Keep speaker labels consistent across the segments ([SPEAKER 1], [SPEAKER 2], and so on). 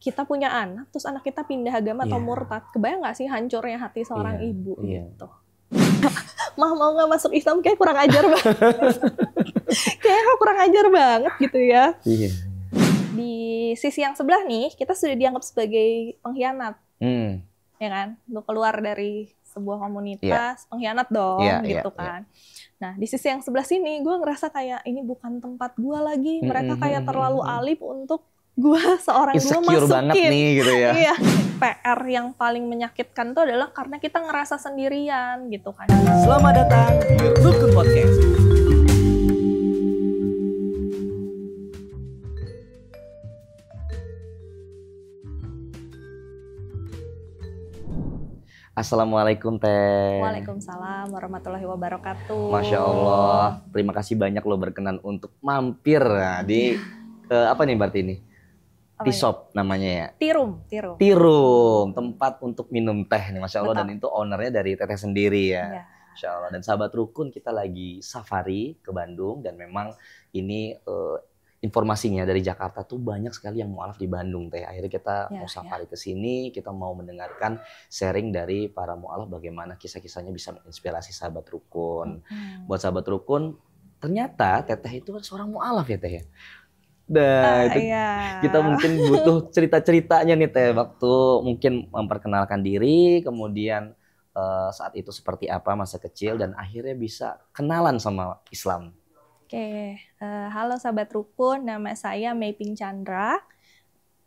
[SPEAKER 1] kita punya anak, terus anak kita pindah agama atau murtad. Kebayang nggak sih hancurnya hati seorang ibu gitu. Mah mau nggak masuk Islam kayak kurang ajar banget. Kayaknya kurang ajar banget gitu ya.
[SPEAKER 2] Iya.
[SPEAKER 1] Di sisi yang sebelah nih, kita sudah dianggap sebagai pengkhianat. Ya kan? Lu keluar dari sebuah komunitas, pengkhianat dong gitu kan. Nah, di sisi yang sebelah sini, gue ngerasa kayak ini bukan tempat gue lagi. Mereka kayak terlalu alim untuk gue seorang gue masukin.
[SPEAKER 2] Insecure banget nih gitu ya.
[SPEAKER 1] Iya. PR yang paling menyakitkan itu adalah karena kita ngerasa sendirian gitu kan.
[SPEAKER 3] Selamat datang di Rukun Podcast.
[SPEAKER 2] Assalamualaikum Teh.
[SPEAKER 1] Waalaikumsalam warahmatullahi wabarakatuh.
[SPEAKER 2] Masya Allah, terima kasih banyak lo berkenan untuk mampir di apa nih berarti ini? Tea shop namanya ya? Tirum, tempat untuk minum teh nih Masya Allah. Betul. Dan itu ownernya dari Teteh sendiri ya. Masya Allah. Dan sahabat Rukun, kita lagi safari ke Bandung dan memang ini informasinya dari Jakarta tuh banyak sekali yang mualaf di Bandung Teh. Akhirnya kita mau safari ke sini, kita mau mendengarkan sharing dari para mualaf bagaimana kisah-kisahnya bisa menginspirasi sahabat Rukun. Buat sahabat Rukun, ternyata Teteh itu seorang mualaf ya Teh ya. Nah, itu kita mungkin butuh cerita-ceritanya nih Teh, waktu mungkin memperkenalkan diri, kemudian saat itu seperti apa masa kecil dan akhirnya bisa kenalan sama Islam.
[SPEAKER 1] Oke, halo sahabat Rukun, nama saya Mei Ping Chandra.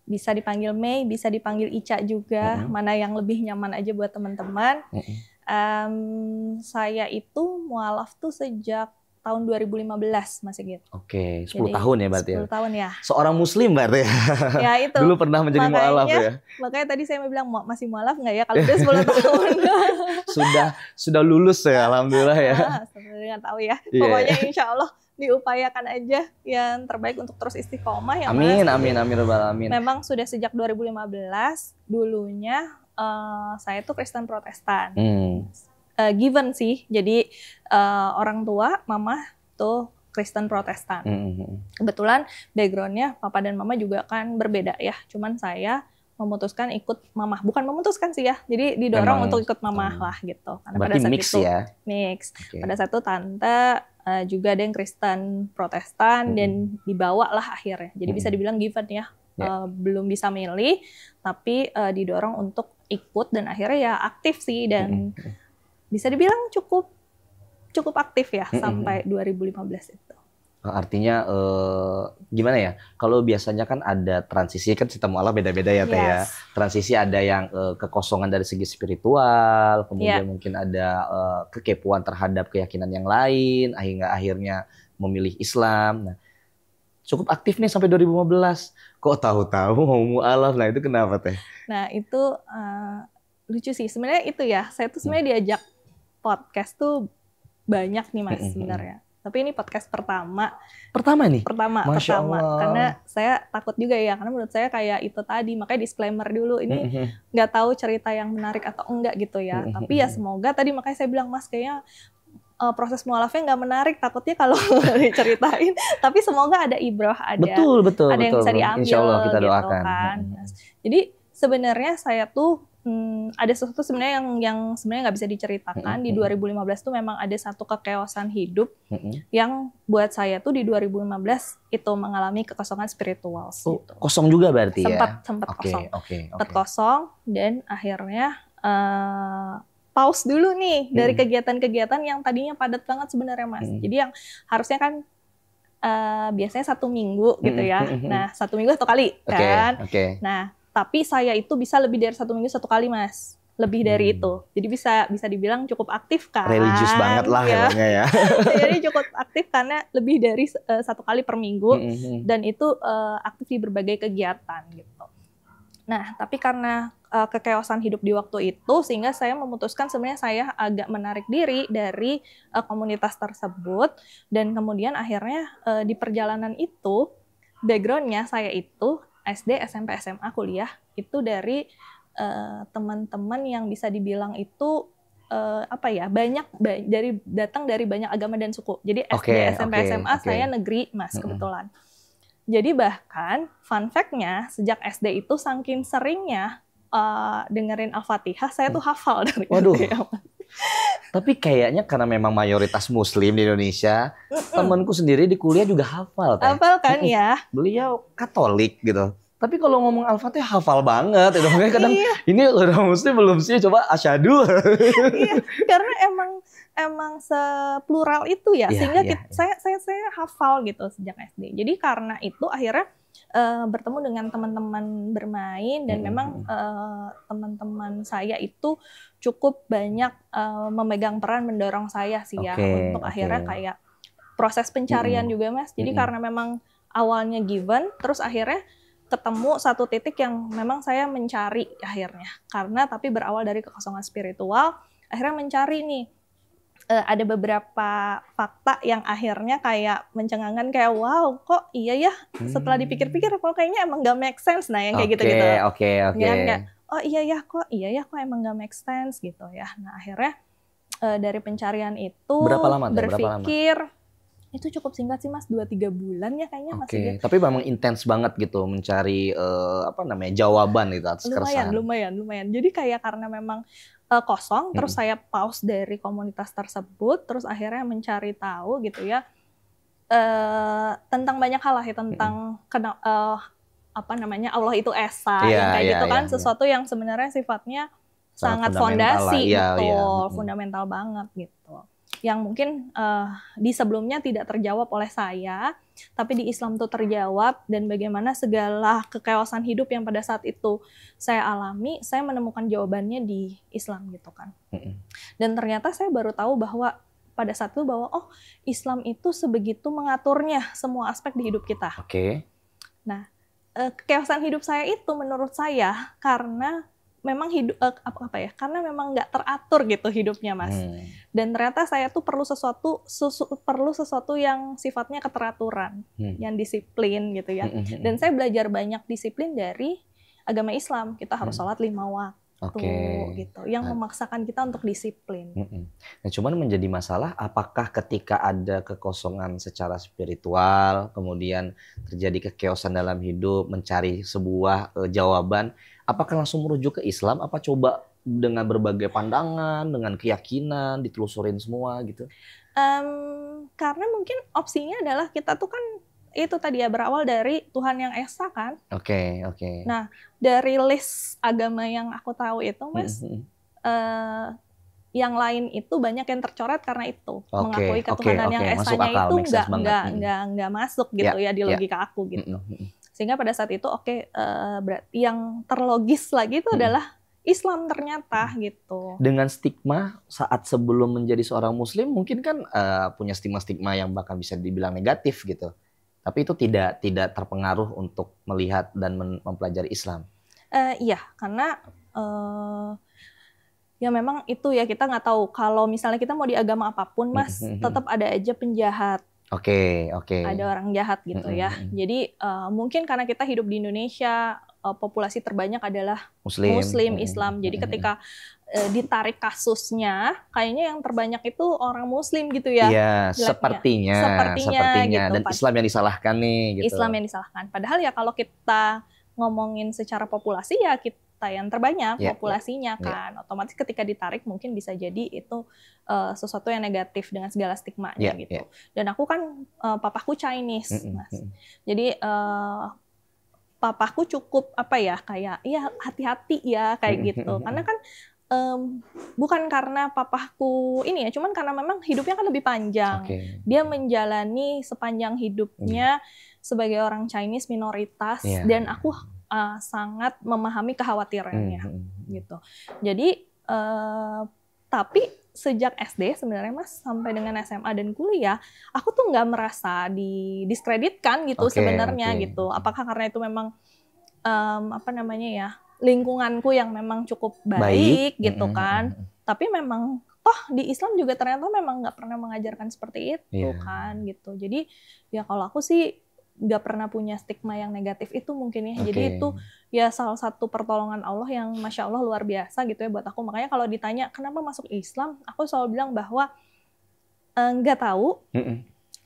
[SPEAKER 1] Bisa dipanggil Mei, bisa dipanggil Ica juga, mana yang lebih nyaman aja buat teman-teman. Saya itu mualaf tuh sejak tahun 2015 masih gitu.
[SPEAKER 2] Oke, 10 tahun ya berarti
[SPEAKER 1] 10 tahun ya.
[SPEAKER 2] Seorang muslim berarti ya?
[SPEAKER 1] Ya itu.
[SPEAKER 2] Dulu pernah menjadi mualaf ya?
[SPEAKER 1] Makanya tadi saya mau bilang masih mualaf nggak ya kalau udah 10 tahun.
[SPEAKER 2] sudah lulus ya, alhamdulillah ya.
[SPEAKER 1] Sebenarnya nggak tahu ya. Pokoknya insya Allah diupayakan aja yang terbaik untuk terus istiqomah ya
[SPEAKER 2] amin,
[SPEAKER 1] Mas.
[SPEAKER 2] Amin, amin.
[SPEAKER 1] Memang sudah sejak 2015, dulunya saya tuh Kristen Protestan. Given sih, jadi orang tua, mama tuh Kristen Protestan. Kebetulan backgroundnya papa dan mama juga kan berbeda ya, cuman saya memutuskan ikut mama, bukan memutuskan sih ya, jadi didorong untuk ikut mama lah gitu. Karena
[SPEAKER 2] berarti
[SPEAKER 1] pada saat
[SPEAKER 2] mix
[SPEAKER 1] itu,
[SPEAKER 2] ya?
[SPEAKER 1] Mix. Okay. Pada saat itu tante juga ada yang Kristen Protestan dan dibawa lah akhirnya, jadi bisa dibilang given ya. Belum bisa milih, tapi didorong untuk ikut dan akhirnya ya aktif sih dan bisa dibilang cukup aktif ya sampai 2015 itu.
[SPEAKER 2] Artinya gimana ya? Kalau biasanya kan ada transisi, kan sistem mualaf beda-beda ya Teh ya. Transisi ada yang kekosongan dari segi spiritual, kemudian mungkin ada kekepuan terhadap keyakinan yang lain, hingga akhirnya memilih Islam. Nah, cukup aktif nih sampai 2015. Kok tahu-tahu mau mualaf? Nah itu kenapa Teh?
[SPEAKER 1] Nah itu lucu sih. Sebenarnya itu ya, saya tuh sebenarnya diajak podcast tuh banyak nih Mas sebenarnya. Tapi ini podcast pertama.
[SPEAKER 2] Pertama nih?
[SPEAKER 1] Pertama. Karena saya takut juga ya, karena menurut saya kayak itu tadi, makanya disclaimer dulu, ini nggak tahu cerita yang menarik atau enggak gitu ya. Tapi ya semoga, tadi makanya saya bilang Mas kayaknya proses mualafnya nggak menarik, takutnya kalau diceritain. Tapi semoga ada ibrah, ada yang bisa diambil.
[SPEAKER 2] Insya Allah kita doakan.
[SPEAKER 1] Gitu kan. Jadi sebenarnya saya tuh ada sesuatu sebenarnya yang sebenarnya nggak bisa diceritakan. Di 2015 tuh memang ada satu kekeosan hidup yang buat saya tuh di 2015 itu mengalami kekosongan spiritual. Gitu.
[SPEAKER 2] Kosong juga berarti
[SPEAKER 1] sempat kosong. Sempat kosong dan akhirnya pause dulu nih dari kegiatan-kegiatan yang tadinya padat banget sebenarnya Mas. Jadi yang harusnya kan biasanya 1 minggu gitu ya. Nah 1 minggu 1 kali kan. Nah tapi saya itu bisa lebih dari 1 minggu 1 kali Mas, lebih dari itu. Jadi bisa dibilang cukup aktif kan.
[SPEAKER 2] Religius banget lah ya.
[SPEAKER 1] Jadi cukup aktif karena lebih dari 1 kali per minggu dan itu aktif di berbagai kegiatan gitu. Nah tapi karena kekeosan hidup di waktu itu sehingga saya memutuskan sebenarnya saya agak menarik diri dari komunitas tersebut dan kemudian akhirnya di perjalanan itu backgroundnya saya itu SD, SMP, SMA, kuliah itu dari teman-teman yang bisa dibilang itu datang dari banyak agama dan suku. Jadi SD, SMP, SMA saya negeri Mas kebetulan. Jadi bahkan fun fact-nya sejak SD itu saking seringnya dengerin Al-Fatihah, saya tuh hafal dari
[SPEAKER 2] Waduh.
[SPEAKER 1] SD.
[SPEAKER 2] Tapi kayaknya karena memang mayoritas Muslim di Indonesia, temanku sendiri di kuliah juga hafal.
[SPEAKER 1] Hafal kan ya?
[SPEAKER 2] Beliau Katolik gitu. Tapi kalau ngomong Al-Fatihah hafal banget. Itu makanya kadang ini orang Muslim belum sih coba asyhadu.
[SPEAKER 1] Iya, karena emang seplural itu ya, sehingga saya hafal gitu sejak SD. Jadi karena itu akhirnya bertemu dengan teman-teman bermain dan memang teman-teman saya itu cukup banyak memegang peran mendorong saya sih ya untuk akhirnya kayak proses pencarian juga Mas. Jadi karena memang awalnya given, terus akhirnya ketemu satu titik yang memang saya mencari akhirnya. Karena tapi berawal dari kekosongan spiritual, akhirnya mencari nih. Ada beberapa fakta yang akhirnya kayak mencengangkan kayak wow kok iya ya setelah dipikir-pikir kok kayaknya emang gak make sense nah yang kayak gitu-gitu.
[SPEAKER 2] Oke.
[SPEAKER 1] Kayak oh iya ya kok emang gak make sense gitu ya. Nah akhirnya dari pencarian itu
[SPEAKER 2] berapa lama,
[SPEAKER 1] berpikir itu cukup singkat sih Mas, 2-3 bulan ya kayaknya masih gitu.
[SPEAKER 2] Tapi memang intens banget gitu mencari jawaban itu atas keresahan.
[SPEAKER 1] Lumayan. Jadi kayak karena memang kosong, terus saya pause dari komunitas tersebut, terus akhirnya mencari tahu gitu ya tentang banyak hal lah ya, tentang Allah itu esa, yang kayak gitu kan, sesuatu yang sebenarnya sifatnya sangat fondasi, fundamental banget gitu. Yang mungkin di sebelumnya tidak terjawab oleh saya, tapi di Islam tuh terjawab, dan bagaimana segala kekeosan hidup yang pada saat itu saya alami, saya menemukan jawabannya di Islam gitu kan. Dan ternyata saya baru tahu bahwa pada saat itu bahwa oh Islam itu sebegitu mengaturnya semua aspek di hidup kita. Nah, kekeosan hidup saya itu menurut saya karena memang hidup karena memang nggak teratur gitu hidupnya Mas. Dan ternyata saya tuh perlu sesuatu yang sifatnya keteraturan, yang disiplin gitu ya. Dan saya belajar banyak disiplin dari agama Islam. Kita harus sholat 5 waktu gitu, yang memaksakan kita untuk disiplin.
[SPEAKER 2] Nah, cuman menjadi masalah apakah ketika ada kekosongan secara spiritual, kemudian terjadi kekeosan dalam hidup, mencari sebuah jawaban, apakah langsung merujuk ke Islam? Apa coba dengan berbagai pandangan, dengan keyakinan, ditelusurin semua gitu?
[SPEAKER 1] Karena mungkin opsinya adalah kita tuh kan itu tadi ya berawal dari Tuhan yang Esa kan.
[SPEAKER 2] Oke.
[SPEAKER 1] Nah dari list agama yang aku tahu itu Mas, yang lain itu banyak yang tercoret karena itu mengakui ketuhanan yang Esanya itu nggak masuk gitu ya di logika aku gitu. Sehingga pada saat itu berarti yang terlogis lagi itu adalah Islam ternyata gitu.
[SPEAKER 2] Dengan stigma saat sebelum menjadi seorang Muslim mungkin kan punya stigma-stigma yang bahkan bisa dibilang negatif gitu. Tapi itu tidak terpengaruh untuk melihat dan mempelajari Islam.
[SPEAKER 1] Iya, karena ya memang itu ya kita nggak tahu kalau misalnya kita mau di agama apapun Mas, tetap ada aja penjahat.
[SPEAKER 2] Oke.
[SPEAKER 1] Ada orang jahat gitu ya. Jadi mungkin karena kita hidup di Indonesia, populasi terbanyak adalah Muslim Islam. Jadi ketika ditarik kasusnya, kayaknya yang terbanyak itu orang Muslim gitu ya.
[SPEAKER 2] Iya, sepertinya gitu. Dan Islam yang disalahkan nih. Gitu.
[SPEAKER 1] Islam yang disalahkan. Padahal ya kalau kita ngomongin secara populasi ya kita yang terbanyak populasinya kan. Otomatis ketika ditarik mungkin bisa jadi itu sesuatu yang negatif dengan segala stigmanya gitu. Dan aku kan papaku Chinese, Mas. Jadi papaku cukup kayak ya hati-hati ya kayak gitu. Karena kan bukan karena papaku ini ya, cuman karena memang hidupnya kan lebih panjang. Dia menjalani sepanjang hidupnya sebagai orang Chinese minoritas dan aku sangat memahami kekhawatirannya gitu. Jadi tapi sejak SD sebenarnya Mas sampai dengan SMA dan kuliah aku tuh nggak merasa didiskreditkan gitu sebenarnya gitu. Apakah karena itu memang lingkunganku yang memang cukup baik gitu kan. Tapi memang toh di Islam juga ternyata memang nggak pernah mengajarkan seperti itu kan gitu. Jadi ya kalau aku sih nggak pernah punya stigma yang negatif itu mungkin ya. Jadi itu ya salah satu pertolongan Allah yang Masya Allah luar biasa gitu ya buat aku. Makanya kalau ditanya kenapa masuk Islam, aku selalu bilang bahwa nggak tahu.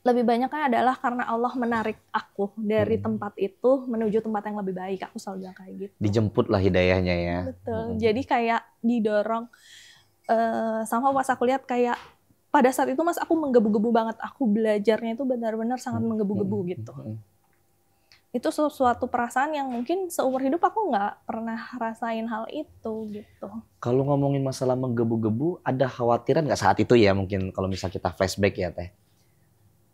[SPEAKER 1] Lebih banyaknya adalah karena Allah menarik aku dari tempat itu menuju tempat yang lebih baik. Aku selalu bilang kayak gitu.
[SPEAKER 2] Dijemput lah hidayahnya ya.
[SPEAKER 1] Betul. Jadi kayak didorong sama pas aku lihat kayak pada saat itu Mas aku menggebu-gebu banget. Aku belajarnya itu benar-benar sangat menggebu-gebu gitu. Itu suatu perasaan yang mungkin seumur hidup aku nggak pernah rasain hal itu gitu.
[SPEAKER 2] Kalau ngomongin masalah menggebu-gebu, ada khawatiran nggak saat itu ya mungkin kalau misal kita flashback ya Teh?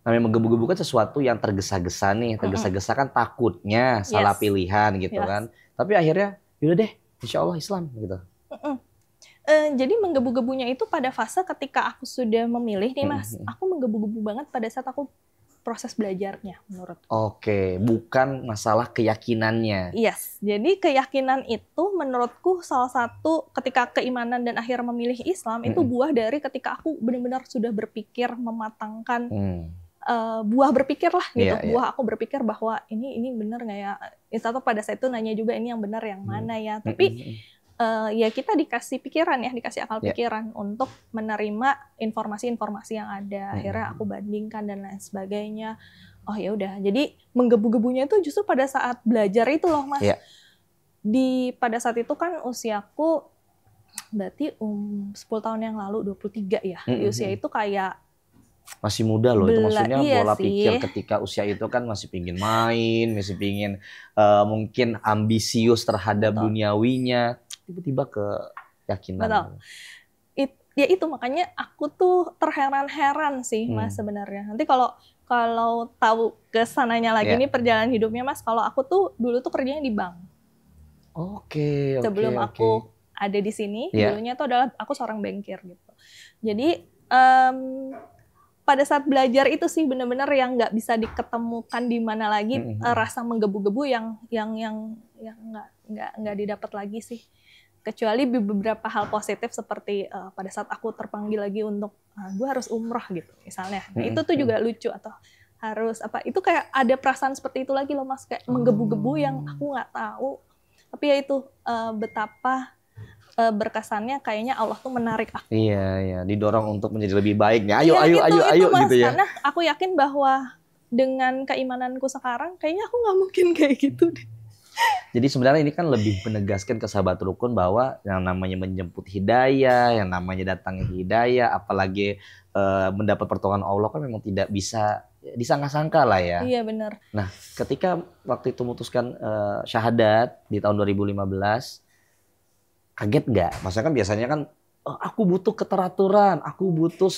[SPEAKER 2] Namanya menggebu-gebu kan sesuatu yang tergesa-gesa nih, tergesa-gesa kan takutnya salah pilihan gitu kan. Tapi akhirnya yaudah deh, insya Allah Islam gitu.
[SPEAKER 1] Jadi menggebu-gebunya itu pada fase ketika aku sudah memilih nih Mas, aku menggebu-gebu banget pada saat aku proses belajarnya menurut.
[SPEAKER 2] Oke, bukan masalah keyakinannya.
[SPEAKER 1] Yes, jadi keyakinan itu menurutku salah satu ketika keimanan dan akhirnya memilih Islam itu buah dari ketika aku benar-benar sudah berpikir mematangkan buah berpikir lah gitu. Buah aku berpikir bahwa ini benar nggak ya? Atau pada saat itu nanya juga ini yang benar yang mana ya? Tapi ya kita dikasih pikiran ya, dikasih akal pikiran untuk menerima informasi-informasi yang ada. Akhirnya aku bandingkan dan lain sebagainya. Oh ya udah. Jadi menggebu-gebunya itu justru pada saat belajar itu loh Mas. Pada saat itu kan usiaku berarti 10 tahun yang lalu 23 ya. Di usia itu kayak
[SPEAKER 2] masih muda loh itu maksudnya pola pikir ketika usia itu kan masih pingin main, masih pingin mungkin ambisius terhadap duniawinya, tiba-tiba ke keyakinan.
[SPEAKER 1] Betul. Ya itu makanya aku tuh terheran-heran sih Mas sebenarnya. Nanti kalau tahu kesananya lagi nih perjalanan hidupnya Mas, kalau aku tuh dulu tuh kerjanya di bank. Sebelum aku ada di sini, dulunya tuh adalah aku seorang bankir gitu. Jadi pada saat belajar itu sih benar-benar yang nggak bisa diketemukan di mana lagi rasa menggebu-gebu yang nggak didapat lagi sih, kecuali beberapa hal positif seperti pada saat aku terpanggil lagi untuk gue harus umrah gitu misalnya. Nah, itu tuh juga lucu atau harus apa? Itu kayak ada perasaan seperti itu lagi loh Mas, kayak menggebu-gebu yang aku nggak tahu. Tapi ya itu betapa berkesannya kayaknya Allah tuh menarik aku.
[SPEAKER 2] Iya, didorong untuk menjadi lebih baik nih. Ayo
[SPEAKER 1] Mas,
[SPEAKER 2] gitu ya.
[SPEAKER 1] Karena aku yakin bahwa dengan keimananku sekarang, kayaknya aku nggak mungkin kayak gitu deh.
[SPEAKER 2] Jadi sebenarnya ini kan lebih menegaskan ke sahabat rukun bahwa yang namanya menjemput hidayah, yang namanya datangnya hidayah, apalagi mendapat pertolongan Allah kan memang tidak bisa disangka-sangka lah ya.
[SPEAKER 1] Iya benar.
[SPEAKER 2] Nah, ketika waktu itu memutuskan syahadat di tahun 2015, kaget nggak? Maksudnya kan biasanya kan aku butuh keteraturan, aku butuh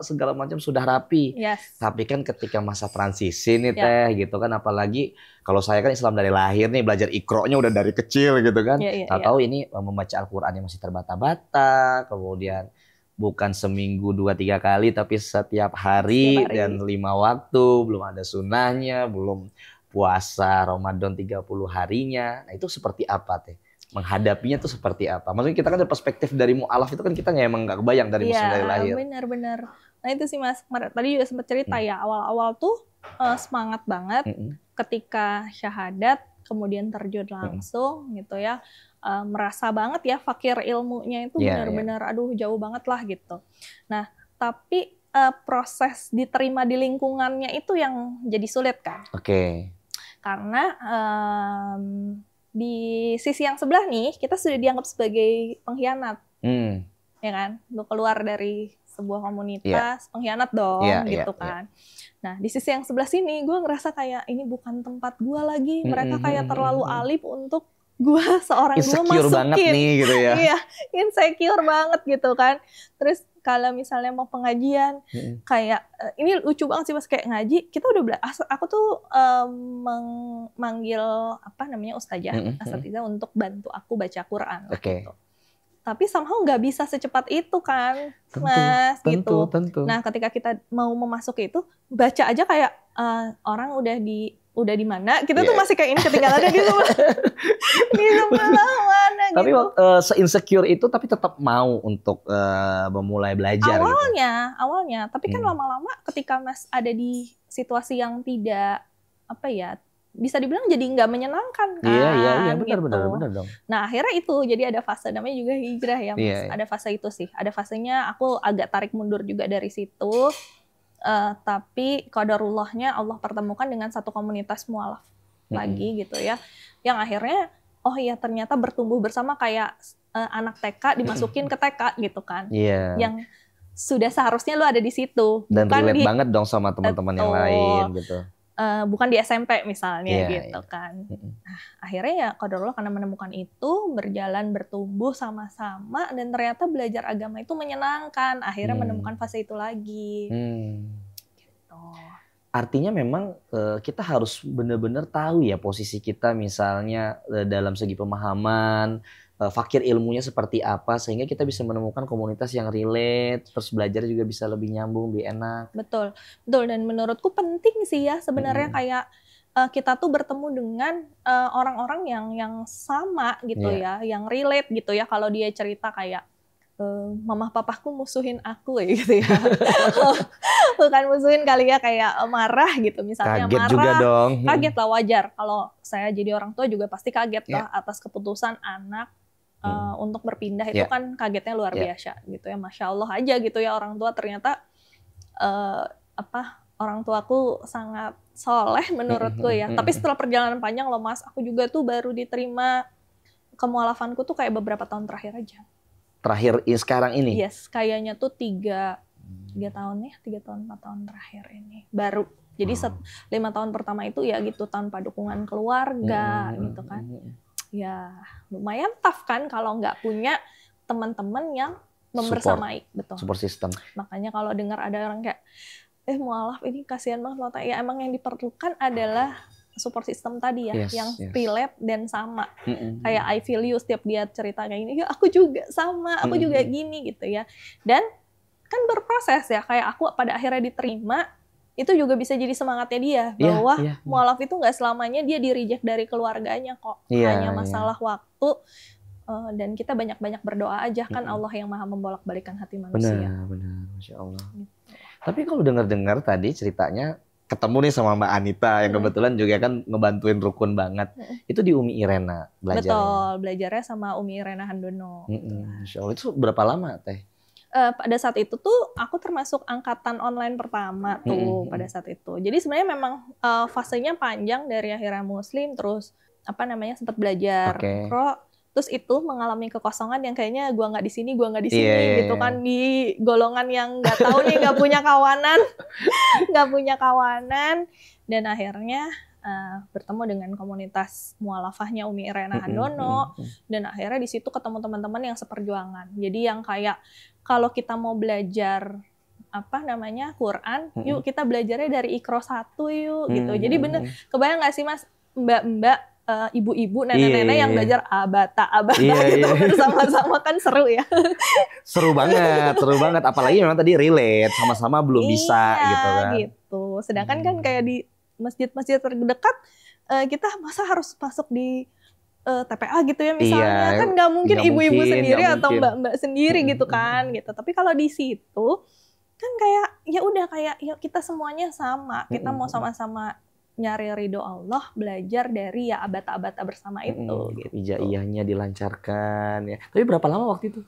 [SPEAKER 2] segala macam sudah rapi. Tapi kan ketika masa transisi nih Teh gitu kan, apalagi kalau saya kan Islam dari lahir nih, belajar Iqra-nya udah dari kecil gitu kan. Tahu ini membaca Al-Qur'annya masih terbata-bata, kemudian bukan seminggu 2-3 kali tapi setiap hari dan 5 waktu, belum ada sunahnya, belum puasa Ramadan 30 harinya. Nah, itu seperti apa Teh? Menghadapinya tuh seperti apa? Maksudnya kita kan dari perspektif dari mu'alaf itu kan kita emang nggak kebayang dari muslim dari lahir.
[SPEAKER 1] Iya benar. Nah itu sih Mas, tadi juga sempat cerita ya, awal-awal tuh semangat banget ketika syahadat, kemudian terjun langsung gitu ya. Merasa banget ya fakir ilmunya itu benar-benar aduh jauh banget lah gitu. Nah tapi proses diterima di lingkungannya itu yang jadi sulit kan. Karena di sisi yang sebelah nih, kita sudah dianggap sebagai pengkhianat, ya kan? Untuk keluar dari sebuah komunitas, pengkhianat dong, gitu kan. Nah, di sisi yang sebelah sini, gue ngerasa kayak ini bukan tempat gue lagi. Mereka kayak terlalu alim untuk gue seorang gue masukin.
[SPEAKER 2] Insecure banget nih, gitu ya.
[SPEAKER 1] Iya, insecure banget gitu kan. Terus kalau misalnya mau pengajian, kayak ini lucu banget sih Mas, kayak ngaji, kita udah aku tuh manggil apa namanya ustazah, asatidzah untuk bantu aku baca Quran gitu. Tapi somehow nggak bisa secepat itu kan, Mas, gitu. Nah, ketika kita mau memasuki itu, baca aja kayak orang udah di mana, kita tuh masih kayak ini ketinggalannya gitu. Di sebelah mana gitu.
[SPEAKER 2] Tapi se-insecure itu tapi tetap mau untuk memulai belajar
[SPEAKER 1] awalnya. Tapi kan lama-lama ketika Mas ada di situasi yang tidak bisa dibilang jadi nggak menyenangkan kan.
[SPEAKER 2] Iya, benar dong.
[SPEAKER 1] Nah, akhirnya itu jadi ada fase namanya juga hijrah ya Mas. Ada fase itu sih. Ada fasenya aku agak tarik mundur juga dari situ. Tapi qadarullahnya Allah pertemukan dengan satu komunitas mualaf lagi gitu ya, yang akhirnya oh iya ternyata bertumbuh bersama kayak anak TK dimasukin ke TK gitu kan, yang sudah seharusnya lu ada di situ.
[SPEAKER 2] Dan relate banget dong sama teman-teman yang lain gitu.
[SPEAKER 1] Bukan di SMP misalnya gitu kan. Nah, akhirnya ya qadarullah karena menemukan itu, berjalan bertumbuh sama-sama, dan ternyata belajar agama itu menyenangkan. Akhirnya menemukan fase itu lagi. Gitu.
[SPEAKER 2] Artinya memang kita harus benar-benar tahu ya posisi kita misalnya dalam segi pemahaman, fakir ilmunya seperti apa, sehingga kita bisa menemukan komunitas yang relate, terus belajar juga bisa lebih nyambung, lebih enak.
[SPEAKER 1] Betul, betul. Dan menurutku penting sih ya sebenarnya kayak kita tuh bertemu dengan orang-orang yang sama gitu ya, yang relate gitu ya. Kalau dia cerita kayak mama papaku musuhin aku ya gitu ya. Bukan musuhin kali ya, kayak marah gitu misalnya.
[SPEAKER 2] Kaget
[SPEAKER 1] marah
[SPEAKER 2] juga dong.
[SPEAKER 1] Kaget lah, wajar. Kalau saya jadi orang tua juga pasti kaget lah atas keputusan anak untuk berpindah. Itu kan kagetnya luar biasa gitu ya. Masya Allah aja gitu ya, orang tua ternyata orang tuaku sangat soleh menurutku ya. Tapi setelah perjalanan panjang loh Mas, aku juga tuh baru diterima kemualafanku tuh kayak beberapa tahun terakhir aja.
[SPEAKER 2] Terakhir sekarang ini?
[SPEAKER 1] Yes, kayaknya tuh 3 tahun ya, 3 tahun 4 tahun terakhir ini baru. Jadi 5 tahun pertama itu ya gitu tanpa dukungan keluarga gitu kan. Ya lumayan tough kan kalau nggak punya teman-teman yang membersamai. Betul.
[SPEAKER 2] Support system.
[SPEAKER 1] Makanya kalau dengar ada orang kayak mualaf ini kasihan banget, ya emang yang diperlukan adalah support system tadi ya, yang relate dan sama. Kayak I feel you, setiap dia cerita kayak gini, ya aku juga sama, aku juga gini gitu ya. Dan kan berproses ya, kayak aku pada akhirnya diterima, itu juga bisa jadi semangatnya dia, bahwa mualaf itu nggak selamanya dia di-reject dari keluarganya kok. Hanya masalah waktu, dan kita banyak-banyak berdoa aja, kan Allah yang maha membolak-balikan hati manusia.
[SPEAKER 2] Benar, Masya Allah. Gitu. Tapi kalau dengar-dengar tadi ceritanya, ketemu nih sama Mbak Anita yang kebetulan juga kan ngebantuin rukun banget. Itu di Umi Irena belajarnya?
[SPEAKER 1] Betul, belajarnya sama Umi Irena Handono.
[SPEAKER 2] Masya Allah, itu berapa lama Teh?
[SPEAKER 1] Pada saat itu tuh aku termasuk angkatan online pertama tuh pada saat itu. Jadi sebenarnya memang fasenya panjang dari akhirnya Muslim, terus sempat belajar Pro, terus itu mengalami kekosongan yang kayaknya gua nggak di sini gitu kan, di golongan yang nggak tahu nih, nggak punya kawanan, dan akhirnya bertemu dengan komunitas mualafahnya Umi Irena Handono, dan akhirnya di situ ketemu teman-teman yang seperjuangan. Jadi yang kayak kalau kita mau belajar Quran, yuk kita belajarnya dari Iqra 1 yuk gitu. Jadi bener, kebayang nggak sih Mas, mbak-mbak, ibu-ibu, nenek-nenek yang belajar abata gitu bersama-sama, kan seru ya.
[SPEAKER 2] Seru banget. Apalagi memang tadi relate, sama-sama belum bisa gitu kan.
[SPEAKER 1] Gitu. Sedangkan kan kayak di masjid-masjid terdekat, kita masa harus masuk di TPA gitu ya misalnya, kan nggak mungkin ibu-ibu sendiri atau mbak-mbak sendiri gitu kan gitu. Tapi kalau di situ kan kayak ya udah, kayak ya kita semuanya sama, kita mau sama-sama nyari ridho Allah, belajar dari ya abata-abata bersama itu. Gitu.
[SPEAKER 2] Ijaiyahnya dilancarkan ya. Tapi berapa lama waktu itu?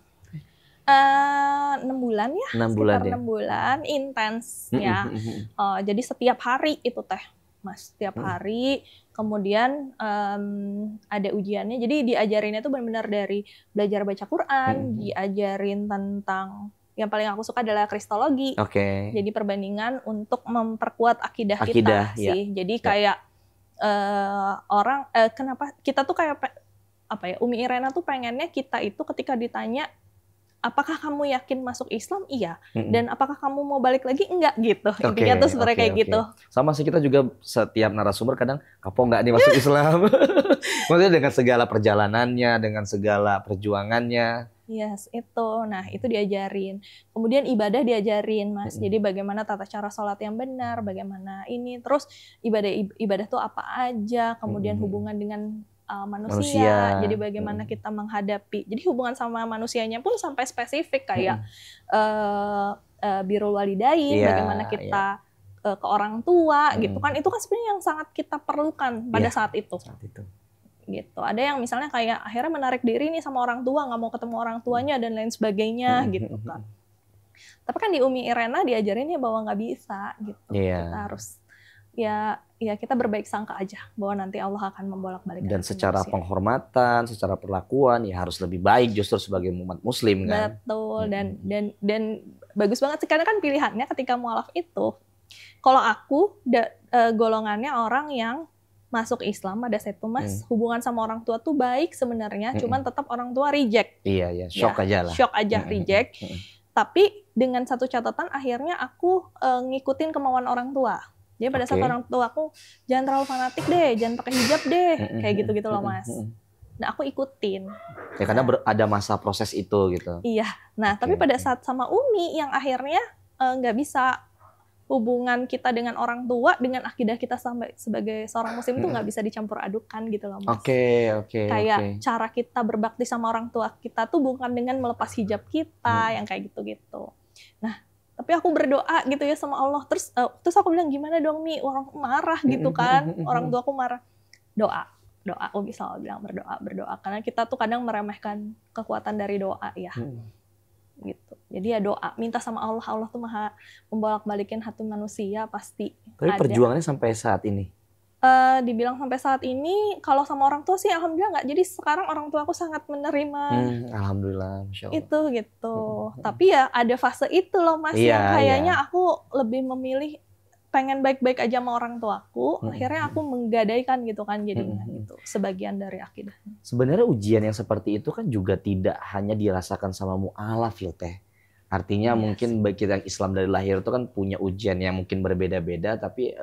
[SPEAKER 1] 6 bulan ya,
[SPEAKER 2] 6 bulan
[SPEAKER 1] sekitar 6 bulan, intens ya. Jadi setiap hari itu Teh Mas, setiap hari. Kemudian ada ujiannya, jadi diajarinnya tuh benar-benar dari belajar baca Quran, diajarin tentang, yang paling aku suka adalah kristologi. Jadi perbandingan untuk memperkuat akidah kita sih. Jadi kayak kenapa kita tuh kayak Umi Irena tuh pengennya kita itu ketika ditanya, apakah kamu yakin masuk Islam? Iya. Dan apakah kamu mau balik lagi? Enggak gitu. Intinya tuh sebenarnya kayak gitu.
[SPEAKER 2] Sama sih, kita juga setiap narasumber kadang kapok nggak nih masuk Islam. Maksudnya dengan segala perjalanannya, dengan segala perjuangannya.
[SPEAKER 1] Yes, itu. Nah, itu diajarin. Kemudian ibadah diajarin, Mas. Jadi bagaimana tata cara sholat yang benar, bagaimana ini. Terus ibadah tuh apa aja. Kemudian hubungan dengan manusia. Jadi bagaimana kita menghadapi. Jadi hubungan sama manusianya pun sampai spesifik kayak birrul walidain, bagaimana kita ke orang tua gitu kan. Itu kan sebenarnya yang sangat kita perlukan pada saat itu. Gitu. Ada yang misalnya kayak akhirnya menarik diri nih sama orang tua, nggak mau ketemu orang tuanya dan lain sebagainya gitu kan. Tapi kan di Umi Irena diajarinnya bahwa nggak bisa gitu. Kita harus ya kita berbaik sangka aja bahwa nanti Allah akan membolak-balikan.
[SPEAKER 2] Dan secara penghormatan, secara perlakuan ya harus lebih baik justru sebagai umat muslim kan.
[SPEAKER 1] Betul. Dan bagus banget sih karena kan pilihannya ketika mualaf itu, kalau aku golongannya orang yang masuk Islam pada saat itu Mas, hubungan sama orang tua tuh baik sebenarnya, cuman tetap orang tua reject.
[SPEAKER 2] Iya, shock aja lah.
[SPEAKER 1] Shock aja, reject. Tapi dengan satu catatan akhirnya aku ngikutin kemauan orang tua. Jadi pada saat orang tua aku jangan terlalu fanatik deh, jangan pakai hijab deh, kayak gitu-gitu loh Mas. Nah aku ikutin.
[SPEAKER 2] Ya karena ada masa proses itu gitu.
[SPEAKER 1] Iya. Nah tapi pada saat sama Umi yang akhirnya nggak bisa, hubungan kita dengan orang tua, dengan akidah kita sebagai seorang muslim itu nggak bisa dicampur adukan gitu loh Mas. Kayak cara kita berbakti sama orang tua kita tuh bukan dengan melepas hijab kita yang kayak gitu-gitu. Nah, tapi aku berdoa gitu ya sama Allah. Terus aku bilang gimana dong Mi, orang marah gitu kan, orang tua aku marah. Doa, aku bisa bilang berdoa karena kita tuh kadang meremehkan kekuatan dari doa ya. Gitu. Jadi ya doa, minta sama Allah. Allah tuh maha membolak-balikin hati manusia pasti.
[SPEAKER 2] Tapi perjuangannya sampai saat ini?
[SPEAKER 1] Dibilang sampai saat ini, kalau sama orang tua sih alhamdulillah nggak. Jadi sekarang orang tua aku sangat menerima.
[SPEAKER 2] Alhamdulillah, Masya Allah.
[SPEAKER 1] Itu gitu. Tapi ya ada fase itu loh Mas, yang kayaknya aku lebih memilih pengen baik-baik aja sama orang tuaku, akhirnya aku menggadaikan gitu kan jadinya gitu, sebagian dari akidah.
[SPEAKER 2] Sebenarnya ujian yang seperti itu kan juga tidak hanya dirasakan sama mu'alaf ya Teh. Artinya mungkin bagi kita yang Islam dari lahir itu kan punya ujian yang mungkin berbeda-beda, tapi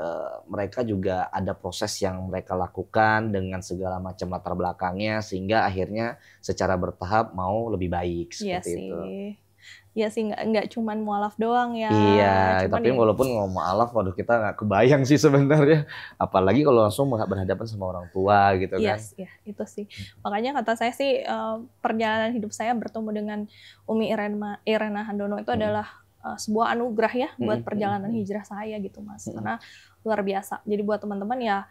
[SPEAKER 2] mereka juga ada proses yang mereka lakukan dengan segala macam latar belakangnya sehingga akhirnya secara bertahap mau lebih baik seperti itu.
[SPEAKER 1] Iya sih, nggak cuman mualaf doang ya.
[SPEAKER 2] Iya, tapi walaupun ngomong mualaf, waduh kita nggak kebayang sih sebenarnya. Apalagi kalau langsung berhadapan sama orang tua gitu kan.
[SPEAKER 1] Iya, itu sih. Makanya kata saya sih, perjalanan hidup saya bertemu dengan Umi Irena Handono itu adalah sebuah anugerah ya buat perjalanan hijrah saya gitu Mas. Karena luar biasa. Jadi buat teman-teman ya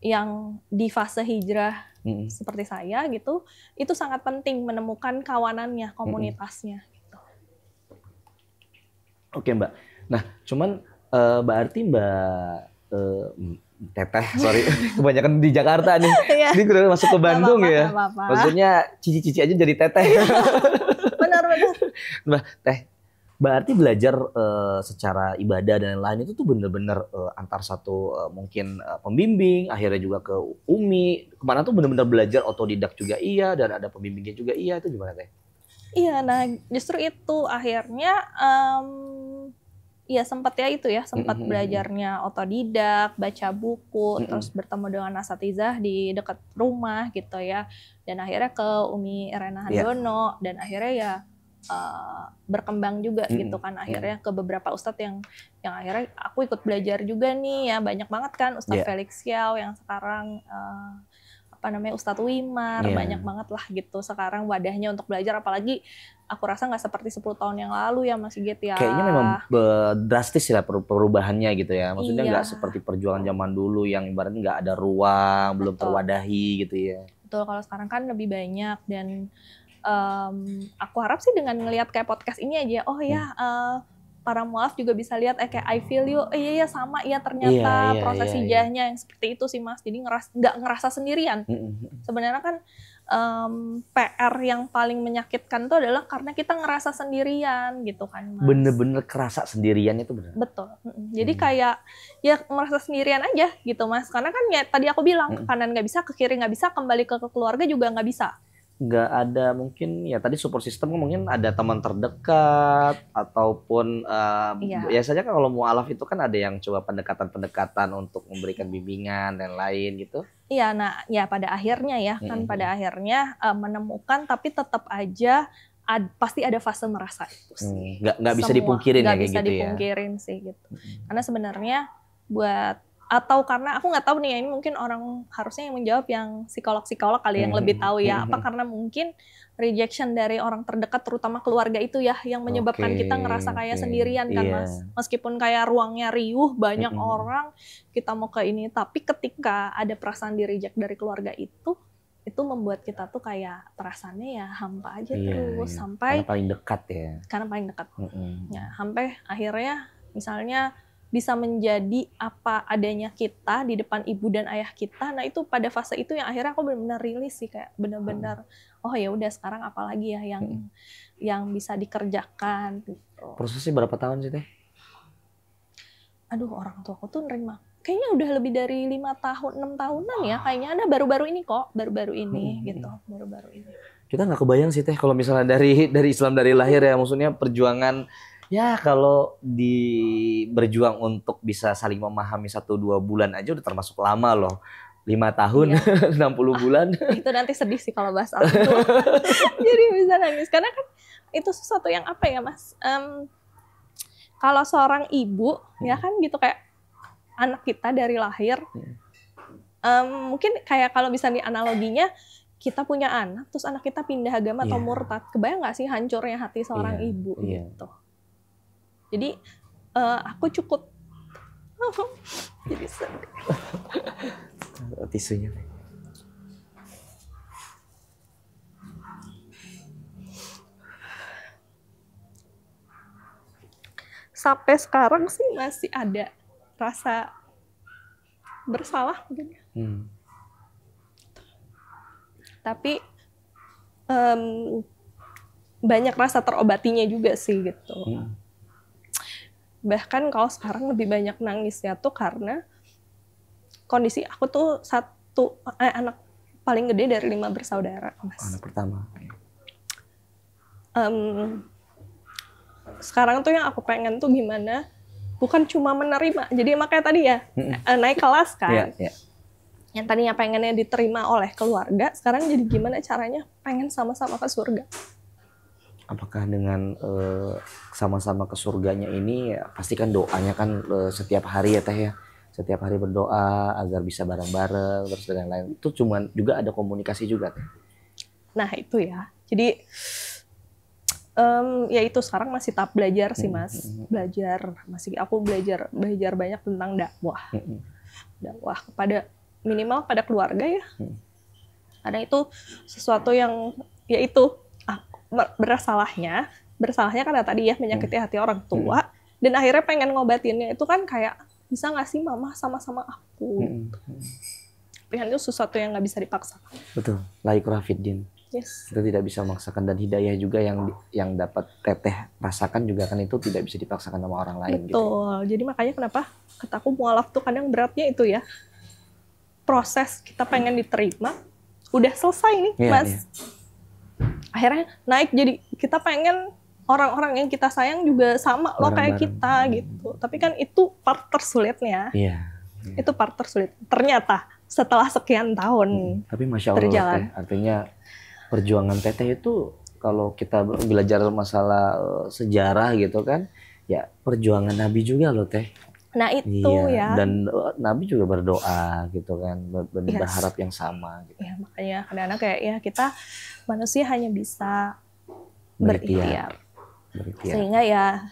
[SPEAKER 1] yang di fase hijrah seperti saya gitu, itu sangat penting menemukan kawanannya, komunitasnya.
[SPEAKER 2] Oke Mbak, nah cuman berarti Mbak Teteh, sorry, kebanyakan di Jakarta nih, ini udah masuk ke Bandung ya, maksudnya cici-cici aja jadi Teteh.
[SPEAKER 1] Benar.
[SPEAKER 2] Mbak Teh, berarti belajar secara ibadah dan lain-lain itu tuh bener-bener antar satu mungkin pembimbing, akhirnya juga ke Umi, kemana tuh bener-bener belajar otodidak juga iya, dan ada pembimbingnya juga iya, itu gimana Teh?
[SPEAKER 1] Iya, nah justru itu akhirnya ya sempat belajarnya otodidak, baca buku, terus bertemu dengan asatizah di dekat rumah gitu ya, dan akhirnya ke Umi Irena Handono, dan akhirnya ya berkembang juga gitu kan, akhirnya ke beberapa ustadz yang akhirnya aku ikut belajar juga nih ya, banyak banget kan Ustadz Felix Xiao yang sekarang Ustadz Wimar, banyak banget lah gitu sekarang wadahnya untuk belajar, apalagi aku rasa nggak seperti 10 tahun yang lalu ya Mas Sigit ya.
[SPEAKER 2] Kayaknya memang drastis ya perubahannya gitu ya, maksudnya nggak seperti perjuangan zaman dulu yang ibaratnya nggak ada ruang, belum terwadahi gitu ya.
[SPEAKER 1] Betul, kalau sekarang kan lebih banyak, dan aku harap sih dengan ngelihat kayak podcast ini aja, para mualaf juga bisa lihat kayak I feel you, iya sama ya ternyata proses hijrahnya yang seperti itu sih Mas. Jadi nggak ngerasa sendirian. Sebenarnya kan PR yang paling menyakitkan itu adalah karena kita ngerasa sendirian gitu kan Mas.
[SPEAKER 2] Bener-bener kerasa sendirian itu bener.
[SPEAKER 1] Betul. Jadi kayak ya merasa sendirian aja gitu Mas. Karena kan ya tadi aku bilang ke kanan nggak bisa, ke kiri nggak bisa, kembali ke keluarga juga nggak bisa.
[SPEAKER 2] Nggak ada mungkin ya tadi support system mungkin ada teman terdekat ataupun biasanya kan kalau mualaf itu kan ada yang coba pendekatan untuk memberikan bimbingan dan lain gitu.
[SPEAKER 1] Iya, nah ya pada akhirnya ya kan pada akhirnya menemukan, tapi tetap aja pasti ada fase merasa itu sih.
[SPEAKER 2] Nggak bisa dipungkirin ya kayak gitu ya. Nggak bisa
[SPEAKER 1] dipungkirin sih gitu. Karena sebenarnya atau karena aku nggak tahu nih ya, ini mungkin orang harusnya yang menjawab yang psikolog kali yang lebih tahu ya, apa karena mungkin rejection dari orang terdekat terutama keluarga itu ya yang menyebabkan kita ngerasa kayak sendirian kan Mas, meskipun kayak ruangnya riuh banyak orang, kita mau ke ini, tapi ketika ada perasaan di reject dari keluarga itu itu membuat kita tuh kayak perasaannya ya hampa aja terus
[SPEAKER 2] iya.
[SPEAKER 1] sampai
[SPEAKER 2] Karena paling dekat ya.
[SPEAKER 1] Karena paling dekat. Ya, sampai akhirnya misalnya bisa menjadi apa adanya kita di depan ibu dan ayah kita. Nah itu pada fase itu yang akhirnya aku benar-benar rilis sih, kayak benar-benar oh ya udah sekarang apa lagi ya yang bisa dikerjakan gitu.
[SPEAKER 2] Prosesnya berapa tahun sih Teh?
[SPEAKER 1] Aduh, orang tua aku tuh nerima kayaknya udah lebih dari 5 tahun, 6 tahunan ya kayaknya. Ada baru-baru ini kok, baru-baru ini gitu, baru-baru ini.
[SPEAKER 2] Kita nggak kebayang sih Teh kalau misalnya dari Islam dari lahir ya, maksudnya perjuangan ya kalau berjuang untuk bisa saling memahami 1-2 bulan aja udah termasuk lama loh. 5 tahun, iya. 60 bulan.
[SPEAKER 1] Itu nanti sedih sih kalau bahas itu. Jadi bisa nangis karena kan itu sesuatu yang apa ya Mas? Kalau seorang ibu ya kan gitu kayak anak kita dari lahir, mungkin kayak kalau bisa nih analoginya kita punya anak, terus anak kita pindah agama atau murtad, kebayang nggak sih hancurnya hati seorang ibu gitu. Jadi aku cukup jadi sedih.
[SPEAKER 2] Tisunya.
[SPEAKER 1] Sampai sekarang sih masih ada rasa bersalah mungkin. Tapi banyak rasa terobatinya juga sih gitu. Bahkan kalau sekarang lebih banyak nangisnya tuh karena kondisi aku tuh anak paling gede dari 5 bersaudara, Mas.
[SPEAKER 2] Anak pertama.
[SPEAKER 1] Sekarang tuh yang aku pengen tuh gimana, bukan cuma menerima. Jadi makanya tadi ya naik kelas kan. Yang tadinya pengennya diterima oleh keluarga, sekarang jadi gimana caranya pengen sama-sama ke surga.
[SPEAKER 2] Apakah dengan sama-sama ke surganya ini ya, pastikan doanya kan setiap hari ya Teh ya. Setiap hari berdoa agar bisa bareng-bareng terus dan lain-lain. Itu cuman juga ada komunikasi juga Teh.
[SPEAKER 1] Nah, itu ya. Jadi ya itu sekarang masih tahap belajar sih Mas. Aku belajar banyak tentang dakwah. Dakwah kepada minimal pada keluarga ya. Karena itu sesuatu yang ya itu bersalahnya karena tadi ya menyakiti hati orang tua dan akhirnya pengen ngobatinnya itu kan kayak bisa nggak sih mama sama-sama aku. Tapi itu sesuatu yang nggak bisa dipaksakan.
[SPEAKER 2] Betul, la ikraha fiddin.
[SPEAKER 1] Yes.
[SPEAKER 2] Kita tidak bisa memaksakan dan hidayah juga yang dapat Teteh rasakan juga kan itu tidak bisa dipaksakan sama orang lain.
[SPEAKER 1] Betul. Gitu. Jadi makanya kenapa kataku mualaf tuh kadang beratnya itu ya. Proses kita pengen diterima udah selesai nih, Mas. Akhirnya naik jadi kita pengen orang-orang yang kita sayang juga sama loh kayak kita gitu. Tapi kan itu part tersulitnya. Itu part tersulit. Ternyata setelah sekian tahun
[SPEAKER 2] tapi Masya Allah
[SPEAKER 1] berjalan.
[SPEAKER 2] Artinya perjuangan Teteh itu kalau kita belajar masalah sejarah gitu kan, ya perjuangan Nabi juga loh Teh.
[SPEAKER 1] Nah itu ya.
[SPEAKER 2] Dan Nabi juga berdoa gitu kan, berharap yang sama. Gitu.
[SPEAKER 1] Ya makanya kadang-kadang kayak ya kita manusia hanya bisa berikhtiar. Sehingga ya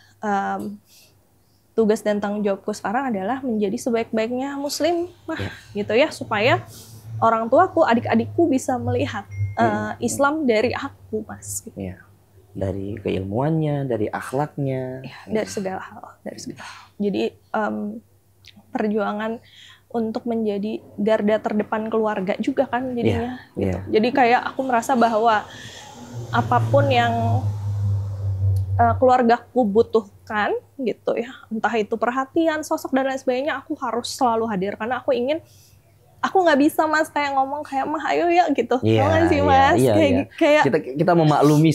[SPEAKER 1] tugas dan tanggung jawabku sekarang adalah menjadi sebaik-baiknya Muslim, gitu ya, supaya orang tuaku, adik-adikku bisa melihat Islam dari aku, Mas. Gitu.
[SPEAKER 2] Ya. Dari keilmuannya, dari akhlaknya,
[SPEAKER 1] dari segala hal, Jadi perjuangan untuk menjadi garda terdepan keluarga juga kan jadinya. Gitu. Jadi kayak aku merasa bahwa apapun yang keluargaku butuhkan gitu ya, entah itu perhatian, sosok dan lain sebagainya, aku harus selalu hadir karena aku ingin. Aku nggak bisa Mas kayak ngomong kayak mah ayo ya gitu, nggak sih Mas? Kayak
[SPEAKER 2] kita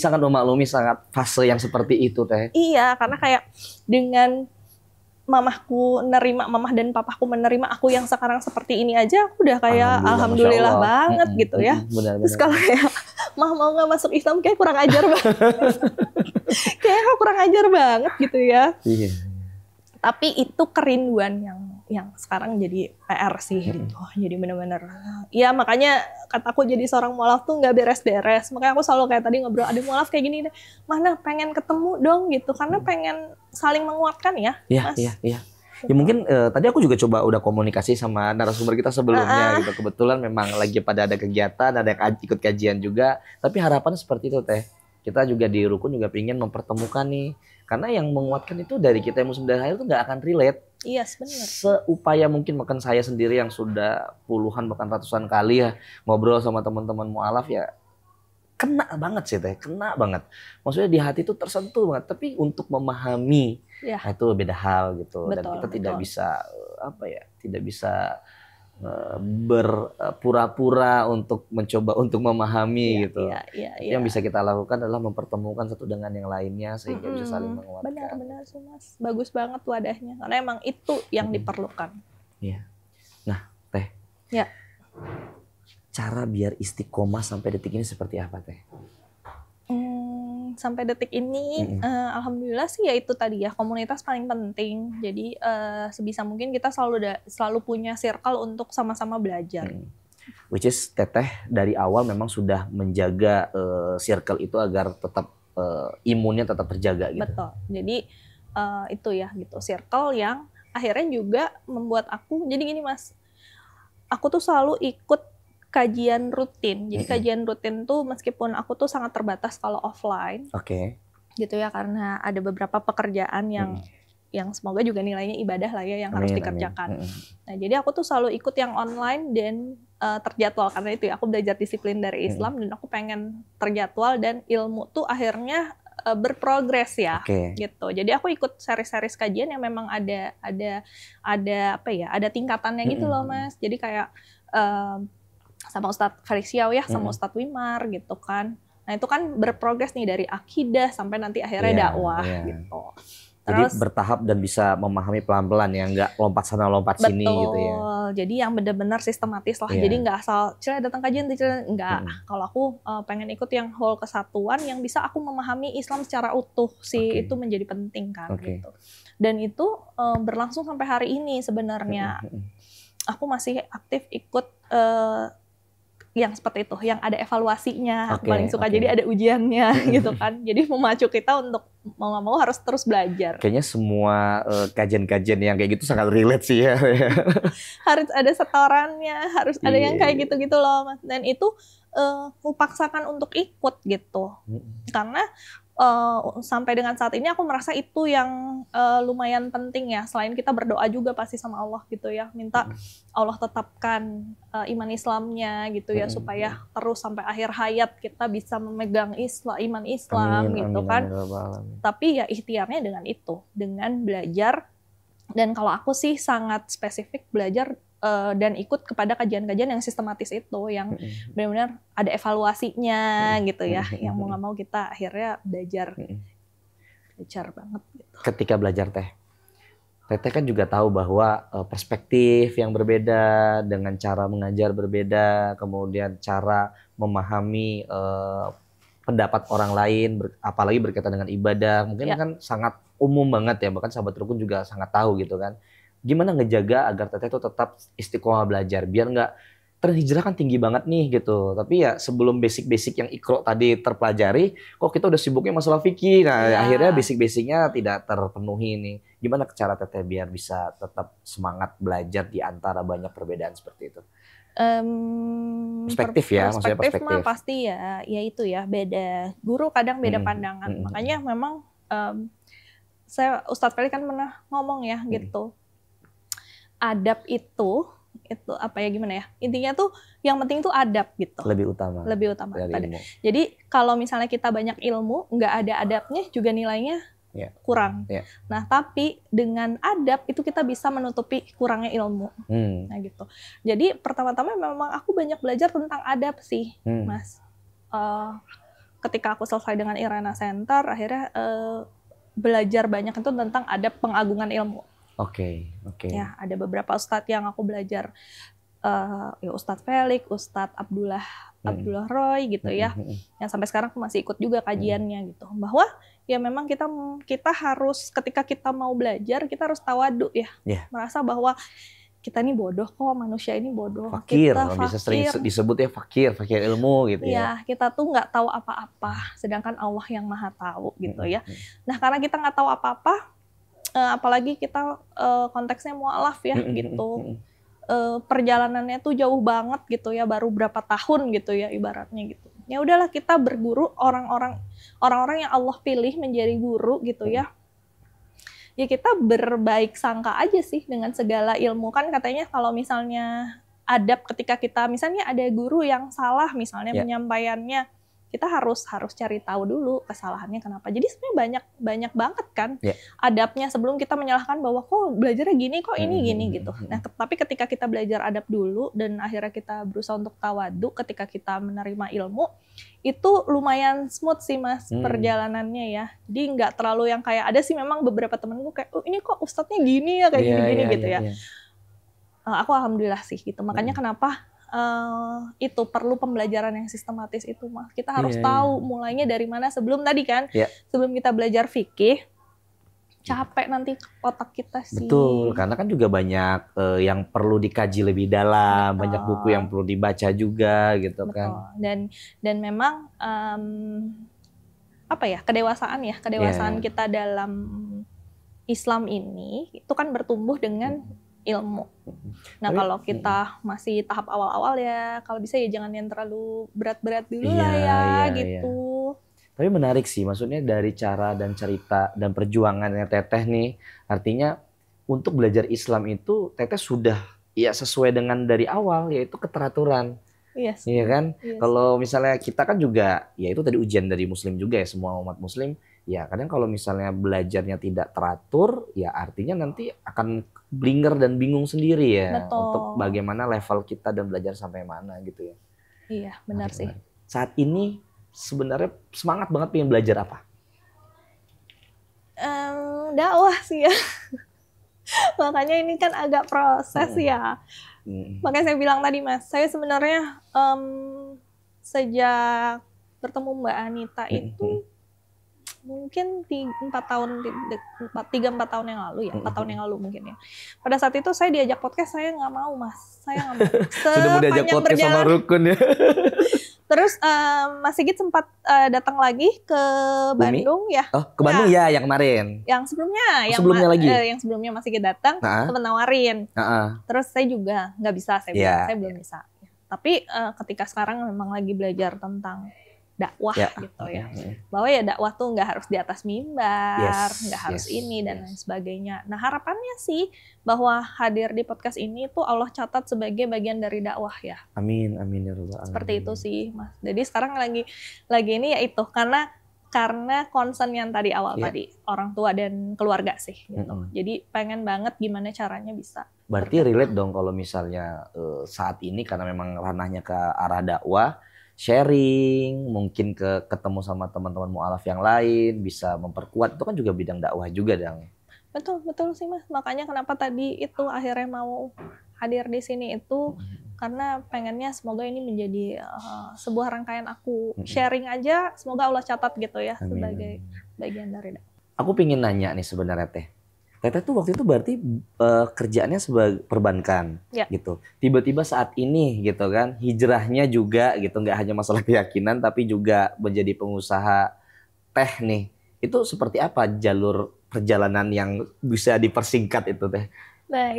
[SPEAKER 2] sangat memaklumi sangat fase yang seperti itu Teh.
[SPEAKER 1] Iya, karena kayak dengan mamahku mamah dan papaku menerima aku yang sekarang seperti ini aja, aku udah kayak alhamdulillah banget gitu ya.
[SPEAKER 2] Benar.
[SPEAKER 1] Terus kalau kayak mah mau nggak masuk Islam kayak kurang ajar banget, kayak aku kurang ajar banget gitu ya.
[SPEAKER 2] Iya.
[SPEAKER 1] Tapi itu kerinduan yang sekarang jadi PR sih gitu. Jadi benar-benar ya makanya kataku jadi seorang mualaf tuh nggak beres-beres. Makanya aku selalu kayak tadi ngobrol ada mualaf kayak gini deh. Mana pengen ketemu dong gitu karena pengen saling menguatkan ya, Mas.
[SPEAKER 2] Iya. Ya mungkin tadi aku juga coba udah komunikasi sama narasumber kita sebelumnya gitu. Kebetulan memang lagi pada ada kegiatan, ada yang ikut kajian juga. Tapi harapan seperti itu Teh. Kita juga di Rukun juga ingin mempertemukan nih. Karena yang menguatkan itu dari kita yang muslim dan halal itu nggak akan relate.
[SPEAKER 1] Iya, benar.
[SPEAKER 2] Seupaya mungkin, bahkan saya sendiri yang sudah puluhan bahkan ratusan kali ya ngobrol sama teman-teman mualaf ya, kena banget sih Teh, kena banget. Maksudnya di hati itu tersentuh banget. Tapi untuk memahami nah itu beda hal gitu. Dan kita tidak bisa tidak bisa berpura-pura untuk mencoba untuk memahami gitu. Yang bisa kita lakukan adalah mempertemukan satu dengan yang lainnya sehingga bisa saling menguatkan.
[SPEAKER 1] Benar sih Mas, bagus banget wadahnya karena emang itu yang diperlukan.
[SPEAKER 2] Iya. Nah Teh,
[SPEAKER 1] ya,
[SPEAKER 2] cara biar istiqomah sampai detik ini seperti apa Teh?
[SPEAKER 1] Sampai detik ini, alhamdulillah sih ya itu tadi ya, komunitas paling penting. Jadi sebisa mungkin kita selalu punya circle untuk sama-sama belajar.
[SPEAKER 2] Which is Teteh dari awal memang sudah menjaga circle itu agar tetap imunnya tetap terjaga gitu.
[SPEAKER 1] Betul. Jadi itu ya gitu, circle yang akhirnya juga membuat aku, jadi gini Mas, aku tuh selalu ikut kajian rutin. Jadi kajian rutin tuh meskipun aku tuh sangat terbatas kalau offline. Gitu ya, karena ada beberapa pekerjaan yang semoga juga nilainya ibadah lah ya yang harus dikerjakan. Nah, jadi aku tuh selalu ikut yang online dan terjadwal karena itu ya, aku belajar disiplin dari Islam dan aku pengen terjadwal dan ilmu tuh akhirnya berprogres ya. Gitu. Jadi aku ikut seri-seri kajian yang memang ada tingkatannya gitu loh Mas. Jadi kayak sama Ustadz Farisiau ya, sama Ustadz Wimar gitu kan. Nah itu kan berprogres nih dari akidah sampai nanti akhirnya dakwah gitu.
[SPEAKER 2] Terus, jadi bertahap dan bisa memahami pelan-pelan ya, nggak lompat sana lompat sini gitu ya.
[SPEAKER 1] Betul, jadi yang benar-benar sistematis lah. Jadi nggak asal datang kajian, enggak. Kalau aku pengen ikut yang whole kesatuan yang bisa aku memahami Islam secara utuh sih, itu menjadi penting kan gitu. Dan itu berlangsung sampai hari ini sebenarnya. Aku masih aktif ikut yang seperti itu, yang ada evaluasinya, aku paling suka. Jadi ada ujiannya gitu kan. Jadi memacu kita untuk mau nggak mau harus terus belajar.
[SPEAKER 2] Kayaknya semua kajian-kajian yang kayak gitu sangat relate sih ya.
[SPEAKER 1] Harus ada setorannya, harus ada yang kayak gitu-gitu loh Mas. Dan itu kupaksakan untuk ikut gitu. Karena sampai dengan saat ini aku merasa itu yang lumayan penting ya. Selain kita berdoa juga pasti sama Allah gitu ya, minta Allah tetapkan iman Islamnya gitu ya, supaya terus sampai akhir hayat kita bisa memegang iman Islam gitu kan. Tapi ya ikhtiarnya dengan itu, dengan belajar. Dan kalau aku sih sangat spesifik belajar dan ikut kepada kajian-kajian yang sistematis itu, yang benar-benar ada evaluasinya gitu ya, yang mau nggak mau kita akhirnya belajar banget gitu.
[SPEAKER 2] Ketika belajar Teteh kan juga tahu bahwa perspektif yang berbeda, dengan cara mengajar berbeda, kemudian cara memahami pendapat orang lain, apalagi berkaitan dengan ibadah, mungkin kan sangat umum banget ya, bahkan sahabat Rukun juga sangat tahu gitu kan. Gimana ngejaga agar Teteh itu tetap istiqomah belajar, biar nggak terhijrah kan tinggi banget nih gitu. Tapi ya sebelum basic-basic yang Iqra tadi terpelajari, kok kita udah sibuknya masalah fikih. Nah akhirnya basic-basicnya tidak terpenuhi nih. Gimana cara Teteh biar bisa tetap semangat belajar di antara banyak perbedaan seperti itu? Perspektif ya, maksudnya perspektif.
[SPEAKER 1] Mah pasti ya itu ya, beda guru kadang beda pandangan. Makanya memang Ustadz Felix kan pernah ngomong ya gitu. Adab itu apa ya, gimana ya, intinya tuh yang penting tuh adab gitu, lebih utama jadi kalau misalnya kita banyak ilmu nggak ada adabnya juga nilainya kurang. Nah tapi dengan adab itu kita bisa menutupi kurangnya ilmu. Nah gitu, jadi pertama-tama memang aku banyak belajar tentang adab sih Mas. Ketika aku selesai dengan Irena Center akhirnya belajar banyak itu tentang adab pengagungan ilmu. Ya, ada beberapa ustadz yang aku belajar, ya Ustadz Felix, Ustadz Abdullah Roy gitu ya, yang sampai sekarang aku masih ikut juga kajiannya gitu. Bahwa ya memang kita harus, ketika kita mau belajar kita harus tawadu ya, merasa bahwa kita ini bodoh kok, manusia ini bodoh.
[SPEAKER 2] Fakir,
[SPEAKER 1] kita fakir.
[SPEAKER 2] Bisa sering disebut ya fakir ilmu gitu ya.
[SPEAKER 1] Kita tuh nggak tahu apa-apa, sedangkan Allah yang maha tahu gitu ya. Nah karena kita nggak tahu apa-apa, apalagi kita konteksnya mualaf ya gitu. Perjalanannya tuh jauh banget gitu ya, baru berapa tahun gitu ya ibaratnya gitu. Ya udahlah kita berguru orang-orang yang Allah pilih menjadi guru gitu ya. Ya kita berbaik sangka aja sih dengan segala ilmu. Kan katanya kalau misalnya adab ketika kita misalnya ada guru yang salah misalnya penyampaiannya, kita harus cari tahu dulu kesalahannya kenapa. Jadi sebenarnya banyak banget kan adabnya sebelum kita menyalahkan bahwa kok belajarnya gini, kok ini gini gitu. Nah, tapi ketika kita belajar adab dulu dan akhirnya kita berusaha untuk tawadu ketika kita menerima ilmu, itu lumayan smooth sih Mas perjalanannya ya. Jadi nggak terlalu yang kayak ada sih memang beberapa temenku kayak, oh ini kok ustadznya gini ya kayak gini-gini gitu ya. Aku alhamdulillah sih gitu. Makanya kenapa itu perlu pembelajaran yang sistematis itu Mas. Kita harus tahu mulainya dari mana sebelum tadi kan. Sebelum kita belajar fikih, capek nanti otak kita sih.
[SPEAKER 2] Betul, karena kan juga banyak yang perlu dikaji lebih dalam, banyak buku yang perlu dibaca juga gitu kan.
[SPEAKER 1] Dan memang apa ya, kedewasaan kita dalam Islam ini itu kan bertumbuh dengan ilmu. Nah, kalau kita masih tahap awal-awal ya, kalau bisa ya jangan yang terlalu berat-berat dulu lah ya gitu.
[SPEAKER 2] Tapi menarik sih, maksudnya dari cara dan cerita dan perjuangannya Teteh nih, artinya untuk belajar Islam itu Teteh sudah ya sesuai dengan dari awal, yaitu keteraturan. Iya kan? Kalau misalnya kita kan juga, ya itu tadi ujian dari Muslim juga ya, semua umat Muslim. Ya kadang kalau misalnya belajarnya tidak teratur, ya artinya nanti akan blinger dan bingung sendiri ya.
[SPEAKER 1] Betul.
[SPEAKER 2] Untuk bagaimana level kita dan belajar sampai mana gitu ya.
[SPEAKER 1] Iya benar sih.
[SPEAKER 2] Saat ini sebenarnya semangat banget pengen belajar apa?
[SPEAKER 1] Dakwah sih ya. Makanya ini kan agak proses ya. Makanya saya bilang tadi Mas, saya sebenarnya sejak bertemu Mbak Anita itu mungkin 3-4 tahun yang lalu ya, 4 tahun yang lalu mungkin ya. Pada saat itu saya diajak podcast, saya nggak mau Mas, saya nggak mau.
[SPEAKER 2] Sudah mau diajak podcast sama Rukun ya.
[SPEAKER 1] Terus Mas Sigit sempat datang lagi ke Bandung ya.
[SPEAKER 2] Oh ke Bandung ya yang kemarin.
[SPEAKER 1] Yang sebelumnya, yang sebelumnya Mas Sigit datang, sempat nawarin. Terus saya juga nggak bisa, saya belum bisa. Tapi ketika sekarang memang lagi belajar tentang dakwah gitu ya, bahwa ya dakwah tuh nggak harus di atas mimbar, nggak harus ini dan lain sebagainya. Nah harapannya sih bahwa hadir di podcast ini tuh Allah catat sebagai bagian dari dakwah ya.
[SPEAKER 2] Amin amin ya rabbal alamin.
[SPEAKER 1] Seperti itu sih Mas. Jadi sekarang lagi ini ya itu karena concern yang tadi awal tadi orang tua dan keluarga sih gitu. Jadi pengen banget gimana caranya bisa.
[SPEAKER 2] Berarti relate dong kalau misalnya saat ini karena memang ranahnya ke arah dakwah. Sharing, mungkin ketemu sama teman-teman mu'alaf yang lain, bisa memperkuat, itu kan juga bidang dakwah juga dong.
[SPEAKER 1] Betul sih Mas, makanya kenapa tadi itu akhirnya mau hadir di sini itu, karena pengennya semoga ini menjadi sebuah rangkaian aku sharing aja, semoga Allah catat gitu ya. Amin. Sebagai bagian dari dakwah.
[SPEAKER 2] Aku pingin nanya nih sebenarnya Teteh tuh waktu itu berarti kerjaannya sebagai perbankan gitu. Tiba-tiba saat ini gitu kan hijrahnya juga gitu, nggak hanya masalah keyakinan tapi juga menjadi pengusaha teh nih. Itu seperti apa jalur perjalanan yang bisa dipersingkat itu Teh?
[SPEAKER 1] Nah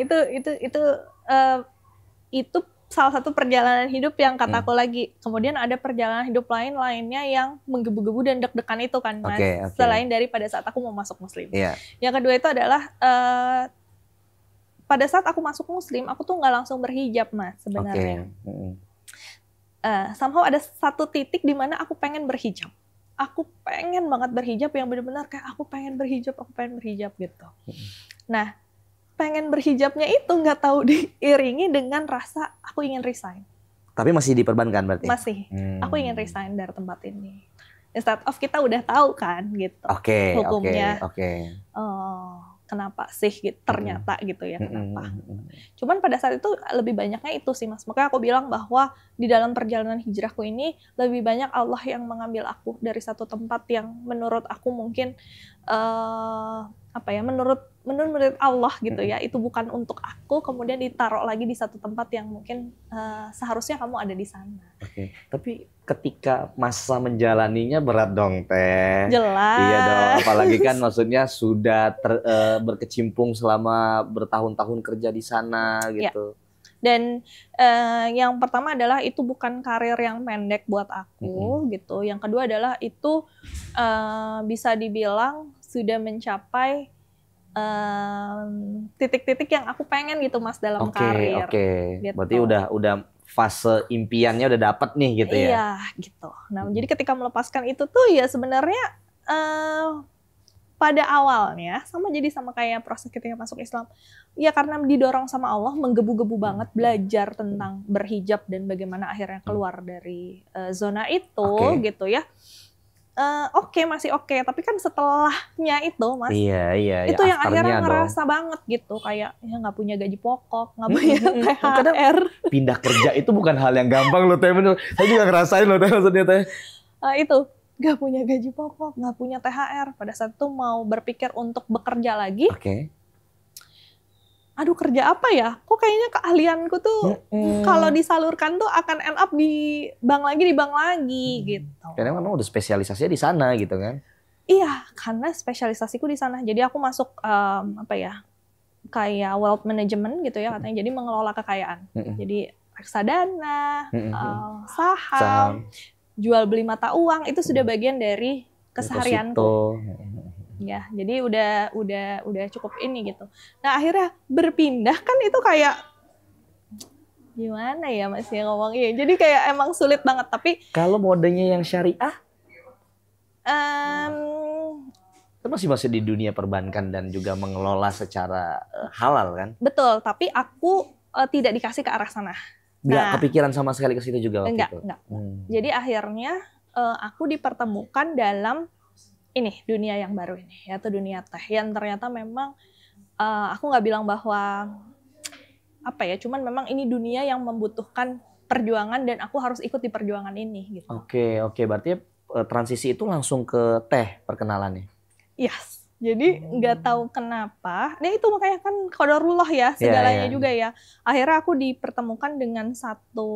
[SPEAKER 1] itu salah satu perjalanan hidup yang kataku lagi. Kemudian ada perjalanan hidup lainnya yang menggebu-gebu dan deg-degan itu kan Mas. Selain dari pada saat aku mau masuk Muslim. Yang kedua itu adalah pada saat aku masuk Muslim, aku tuh nggak langsung berhijab Mas sebenarnya. Somehow ada satu titik di mana aku pengen berhijab. Aku pengen banget berhijab yang benar-benar kayak aku pengen berhijab gitu. Nah, pengen berhijabnya itu nggak tahu diiringi dengan rasa aku ingin resign.
[SPEAKER 2] Tapi masih di perbankan berarti?
[SPEAKER 1] Masih. Aku ingin resign dari tempat ini. Instead of kita udah tahu kan gitu hukumnya. Kenapa sih gitu, ternyata gitu ya kenapa. Cuman pada saat itu lebih banyaknya itu sih Mas. Makanya aku bilang bahwa di dalam perjalanan hijrahku ini lebih banyak Allah yang mengambil aku dari satu tempat yang menurut aku mungkin apa ya, menurut Allah gitu ya, itu bukan untuk aku, kemudian ditaruh lagi di satu tempat yang mungkin seharusnya kamu ada di sana.
[SPEAKER 2] Oke. Tapi ketika masa menjalaninya berat dong Teh.
[SPEAKER 1] Jelas.
[SPEAKER 2] Iya dong, apalagi kan maksudnya sudah berkecimpung selama bertahun-tahun kerja di sana gitu.
[SPEAKER 1] Ya. Dan yang pertama adalah itu bukan karir yang pendek buat aku gitu. Yang kedua adalah itu bisa dibilang sudah mencapai titik-titik yang aku pengen gitu Mas dalam karir.
[SPEAKER 2] Oke.
[SPEAKER 1] Gitu.
[SPEAKER 2] Berarti udah fase impiannya udah dapet nih gitu ya.
[SPEAKER 1] Iya gitu. Nah jadi ketika melepaskan itu tuh ya sebenarnya pada awalnya sama kayak proses ketika masuk Islam. Ya karena didorong sama Allah, menggebu-gebu banget belajar tentang berhijab dan bagaimana akhirnya keluar dari zona itu gitu ya. Masih oke, tapi kan setelahnya itu Mas, itu yang akhirnya ngerasa banget gitu, kayak ya nggak punya gaji pokok, nggak punya THR.
[SPEAKER 2] Pindah kerja itu bukan hal yang gampang loh Teh, saya juga ngerasain loh Teh, maksudnya Teh.
[SPEAKER 1] Itu nggak punya gaji pokok, nggak punya THR, pada saat itu mau berpikir untuk bekerja lagi. Aduh kerja apa ya? Kok kayaknya keahlianku tuh kalau disalurkan tuh akan end up di bank lagi gitu.
[SPEAKER 2] Karena memang udah spesialisasinya di sana gitu kan?
[SPEAKER 1] Iya, karena spesialisasiku di sana. Jadi aku masuk kayak wealth management gitu ya katanya. Jadi mengelola kekayaan. Jadi reksadana, saham, jual beli mata uang itu sudah bagian dari keseharianku. Ya, jadi udah cukup ini gitu. Nah akhirnya berpindah kan itu kayak gimana ya Mas ya ngomongnya. Jadi kayak emang sulit banget. Tapi
[SPEAKER 2] kalau modenya yang syariah, itu masih di dunia perbankan dan juga mengelola secara halal kan?
[SPEAKER 1] Betul. Tapi aku tidak dikasih ke arah sana.
[SPEAKER 2] Nggak kepikiran sama sekali ke situ juga waktu itu?
[SPEAKER 1] Enggak. Jadi akhirnya aku dipertemukan dalam dunia yang baru ini, yaitu dunia teh, yang ternyata memang aku nggak bilang bahwa cuman memang ini dunia yang membutuhkan perjuangan dan aku harus ikut di perjuangan ini gitu.
[SPEAKER 2] Oke, berarti transisi itu langsung ke teh perkenalannya.
[SPEAKER 1] Yes. Jadi nggak tahu kenapa, nah itu makanya kan qadarullah ya segalanya juga ya. Akhirnya aku dipertemukan dengan satu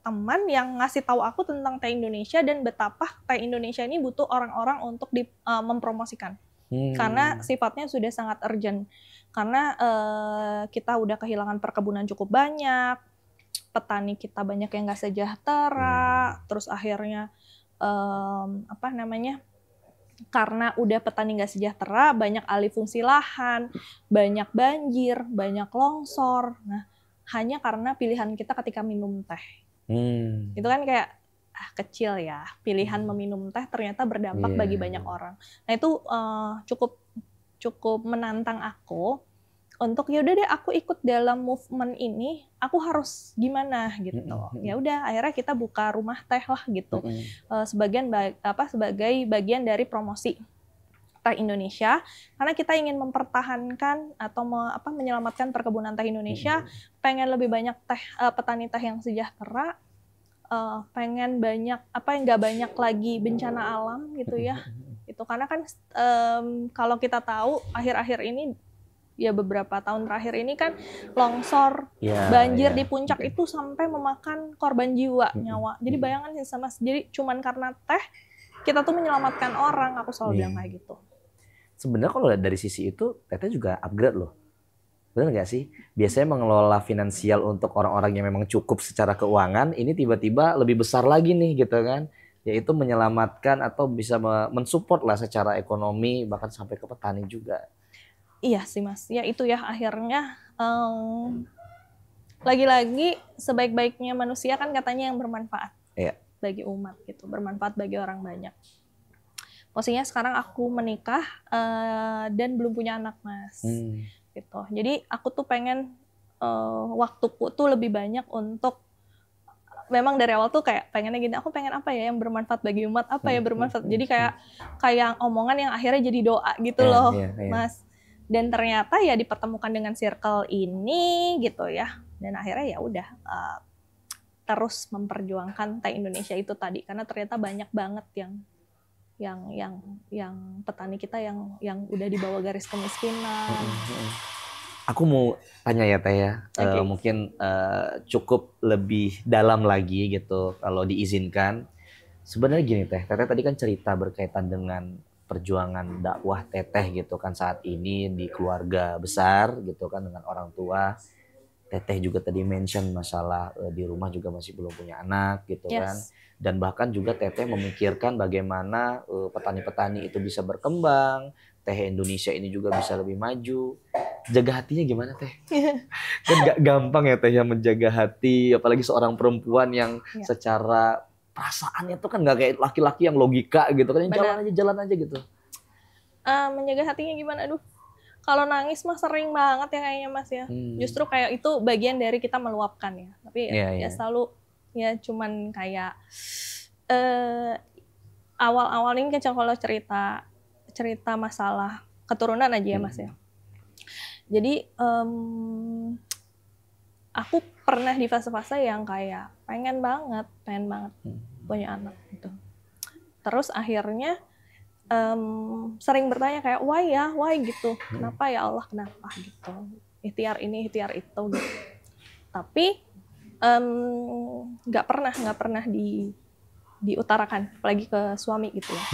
[SPEAKER 1] teman yang ngasih tahu aku tentang teh Indonesia dan betapa teh Indonesia ini butuh orang-orang untuk mempromosikan. Karena sifatnya sudah sangat urgent. Karena kita udah kehilangan perkebunan cukup banyak, petani kita banyak yang nggak sejahtera, terus akhirnya karena udah petani nggak sejahtera, banyak alih fungsi lahan, banyak banjir, banyak longsor. Nah, hanya karena pilihan kita ketika minum teh. Itu kan kayak kecil ya, pilihan meminum teh ternyata berdampak bagi banyak orang. Nah itu cukup menantang aku untuk ya udah deh aku ikut dalam movement ini, aku harus gimana gitu. Ya udah akhirnya kita buka rumah teh lah gitu. Sebagai bagian dari promosi teh Indonesia, karena kita ingin mempertahankan atau menyelamatkan perkebunan teh Indonesia, pengen lebih banyak petani teh yang sejahtera, pengen banyak nggak banyak lagi bencana alam gitu ya. Itu karena kan kalau kita tahu akhir-akhir ini ya beberapa tahun terakhir ini kan longsor, banjir di puncak itu sampai memakan korban jiwa, nyawa. Jadi bayangkan jadi cuman karena teh kita tuh menyelamatkan orang, aku selalu bilang kayak gitu.
[SPEAKER 2] Sebenarnya kalau dari sisi itu teteh juga upgrade loh. Benar nggak sih? Biasanya mengelola finansial untuk orang-orang yang memang cukup secara keuangan, ini tiba-tiba lebih besar lagi nih gitu kan. Yaitu menyelamatkan atau bisa mensupport lah secara ekonomi, bahkan sampai ke petani juga.
[SPEAKER 1] Iya sih Mas, ya itu ya akhirnya lagi-lagi sebaik-baiknya manusia kan katanya yang bermanfaat bagi umat gitu, bermanfaat bagi orang banyak. Posisinya sekarang aku menikah dan belum punya anak Mas, gitu. Jadi aku tuh pengen waktuku tuh lebih banyak untuk memang dari awal tuh kayak pengennya gini, aku pengen apa ya yang bermanfaat bagi umat, apa ya bermanfaat. Jadi kayak omongan yang akhirnya jadi doa gitu loh, Mas. Dan ternyata ya dipertemukan dengan circle ini gitu ya, dan akhirnya ya udah terus memperjuangkan teh Indonesia itu tadi, karena ternyata banyak banget yang yang petani kita yang udah di bawah garis kemiskinan.
[SPEAKER 2] Aku mau tanya ya Teh ya, mungkin cukup lebih dalam lagi gitu kalau diizinkan. Sebenarnya gini Teh tadi kan cerita berkaitan dengan perjuangan dakwah Teteh gitu kan saat ini di keluarga besar gitu kan dengan orang tua. Teteh juga tadi mention masalah di rumah juga masih belum punya anak gitu kan. Dan bahkan juga Teteh memikirkan bagaimana petani-petani itu bisa berkembang, Teh Indonesia ini juga bisa lebih maju. Jaga hatinya gimana Teh? Kan gak gampang ya Teh ya menjaga hati, apalagi seorang perempuan yang secara perasaannya tuh kan gak kayak laki-laki yang logika gitu kan, jalan aja gitu.
[SPEAKER 1] Menjaga hatinya gimana? Aduh, kalau nangis mah sering banget ya kayaknya Mas ya. Justru kayak itu bagian dari kita meluapkan ya. Tapi ya selalu ya cuman kayak awal-awal ini kan kalau cerita masalah keturunan aja ya Mas ya. Jadi aku pernah di fase-fase yang kayak pengen banget punya anak gitu. Terus akhirnya sering bertanya kayak why gitu, kenapa ya Allah, kenapa gitu, ikhtiar ini ikhtiar itu gitu. Tapi nggak pernah diutarakan apalagi ke suami gitu ya,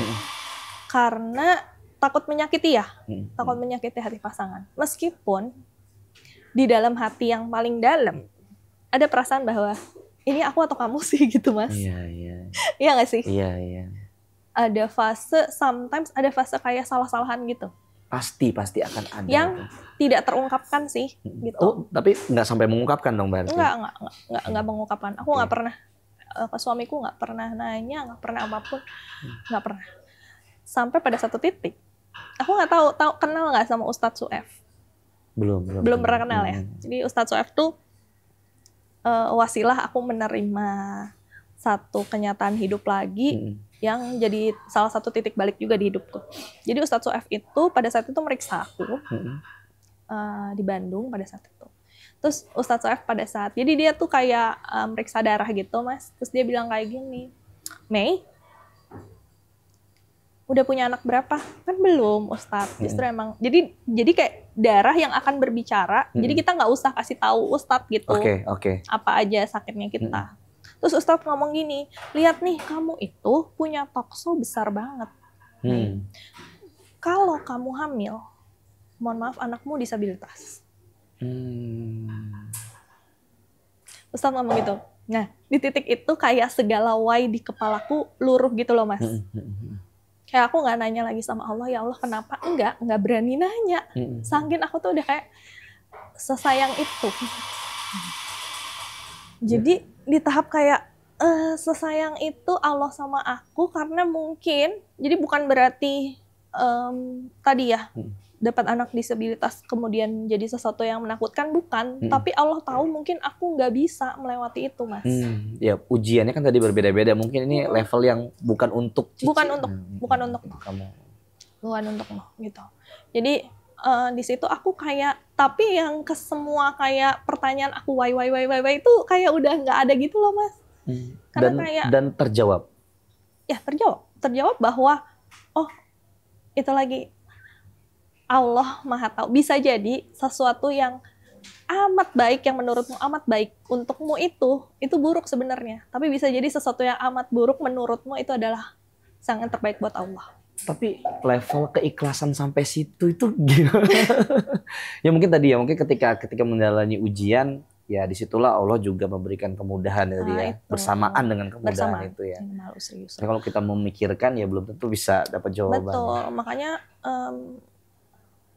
[SPEAKER 1] karena takut menyakiti hati pasangan. Meskipun di dalam hati yang paling dalam ada perasaan bahwa ini aku atau kamu sih gitu Mas. Iya nggak sih?
[SPEAKER 2] Iya.
[SPEAKER 1] Ada sometimes ada fase kayak salah-salahan gitu.
[SPEAKER 2] Pasti akan ada.
[SPEAKER 1] Yang tidak terungkapkan sih, gitu.
[SPEAKER 2] Tapi nggak sampai mengungkapkan dong berarti?
[SPEAKER 1] Nggak mengungkapkan. Aku nggak pernah, ke suamiku nggak pernah nanya, nggak pernah apapun, nggak pernah. Sampai pada satu titik, aku nggak tahu kenal nggak sama Ustadz Suef? Belum pernah kenal ya. Jadi Ustadz Suef tuh wasilah aku menerima satu kenyataan hidup lagi yang jadi salah satu titik balik juga di hidupku. Jadi Ustadz Suef itu pada saat itu meriksa aku di Bandung pada saat itu. Terus Ustadz Suef pada saat, jadi dia tuh kayak meriksa darah gitu Mas. Terus dia bilang kayak gini, Mei, udah punya anak berapa? Kan belum Ustadz. Justru emang, jadi kayak darah yang akan berbicara. Jadi kita nggak usah kasih tahu Ustadz gitu. Apa aja sakitnya kita. Terus Ustadz ngomong gini, lihat nih kamu itu punya tokso besar banget. Kalau kamu hamil, mohon maaf anakmu disabilitas. Ustadz ngomong gitu. Nah di titik itu kayak segala why di kepalaku luruh gitu loh Mas. Kayak aku nggak nanya lagi sama Allah, ya Allah kenapa? Nggak berani nanya. Saking aku tuh udah kayak sesayang itu. Jadi di tahap kayak sesayang itu Allah sama aku karena mungkin, jadi bukan berarti tadi ya dapat anak disabilitas kemudian jadi sesuatu yang menakutkan, bukan. Tapi Allah tahu mungkin aku nggak bisa melewati itu Mas.
[SPEAKER 2] Ya ujiannya kan tadi berbeda-beda, mungkin ini level yang bukan untuk Cici.
[SPEAKER 1] Bukan untuk kamu. Bukan untukmu gitu. Jadi di situ aku kayak, tapi yang ke semua kayak pertanyaan aku why itu kayak udah nggak ada gitu loh Mas.
[SPEAKER 2] Dan terjawab.
[SPEAKER 1] Ya terjawab bahwa itu lagi Allah Maha tahu, bisa jadi sesuatu yang amat baik, yang menurutmu amat baik untukmu itu buruk sebenarnya, tapi bisa jadi sesuatu yang amat buruk menurutmu itu adalah sangat terbaik buat Allah.
[SPEAKER 2] Tapi level keikhlasan sampai situ itu gimana? Ya mungkin tadi ya, mungkin ketika menjalani ujian, ya disitulah Allah juga memberikan kemudahan dari ya, bersamaan dengan kemudahan itu ya. Nah, kalau kita memikirkan ya belum tentu bisa dapat jawaban.
[SPEAKER 1] Betul, makanya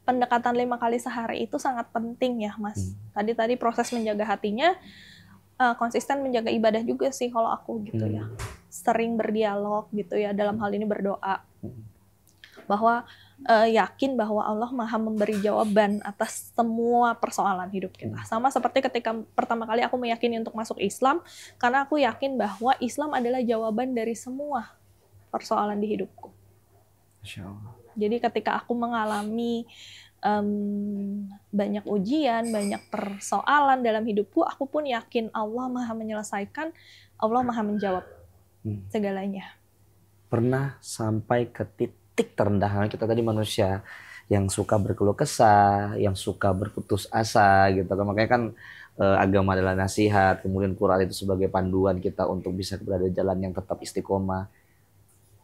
[SPEAKER 1] pendekatan 5 kali sehari itu sangat penting ya Mas. Tadi proses menjaga hatinya, konsisten menjaga ibadah juga sih kalau aku gitu ya. Sering berdialog gitu ya, dalam hal ini berdoa. Bahwa yakin bahwa Allah Maha memberi jawaban atas semua persoalan hidup kita. Sama seperti ketika pertama kali aku meyakini untuk masuk Islam, karena aku yakin bahwa Islam adalah jawaban dari semua persoalan di hidupku.
[SPEAKER 2] Masya Allah.
[SPEAKER 1] Jadi ketika aku mengalami banyak ujian, banyak persoalan dalam hidupku, aku pun yakin Allah Maha menyelesaikan, Allah Maha menjawab segalanya.
[SPEAKER 2] pernah sampai ke titik terendah. Kita tadi manusia yang suka berkeluh kesah, yang suka berputus asa gitu kan. Makanya kan agama adalah nasihat, kemudian Quran itu sebagai panduan kita untuk bisa berada di jalan yang tetap istiqomah.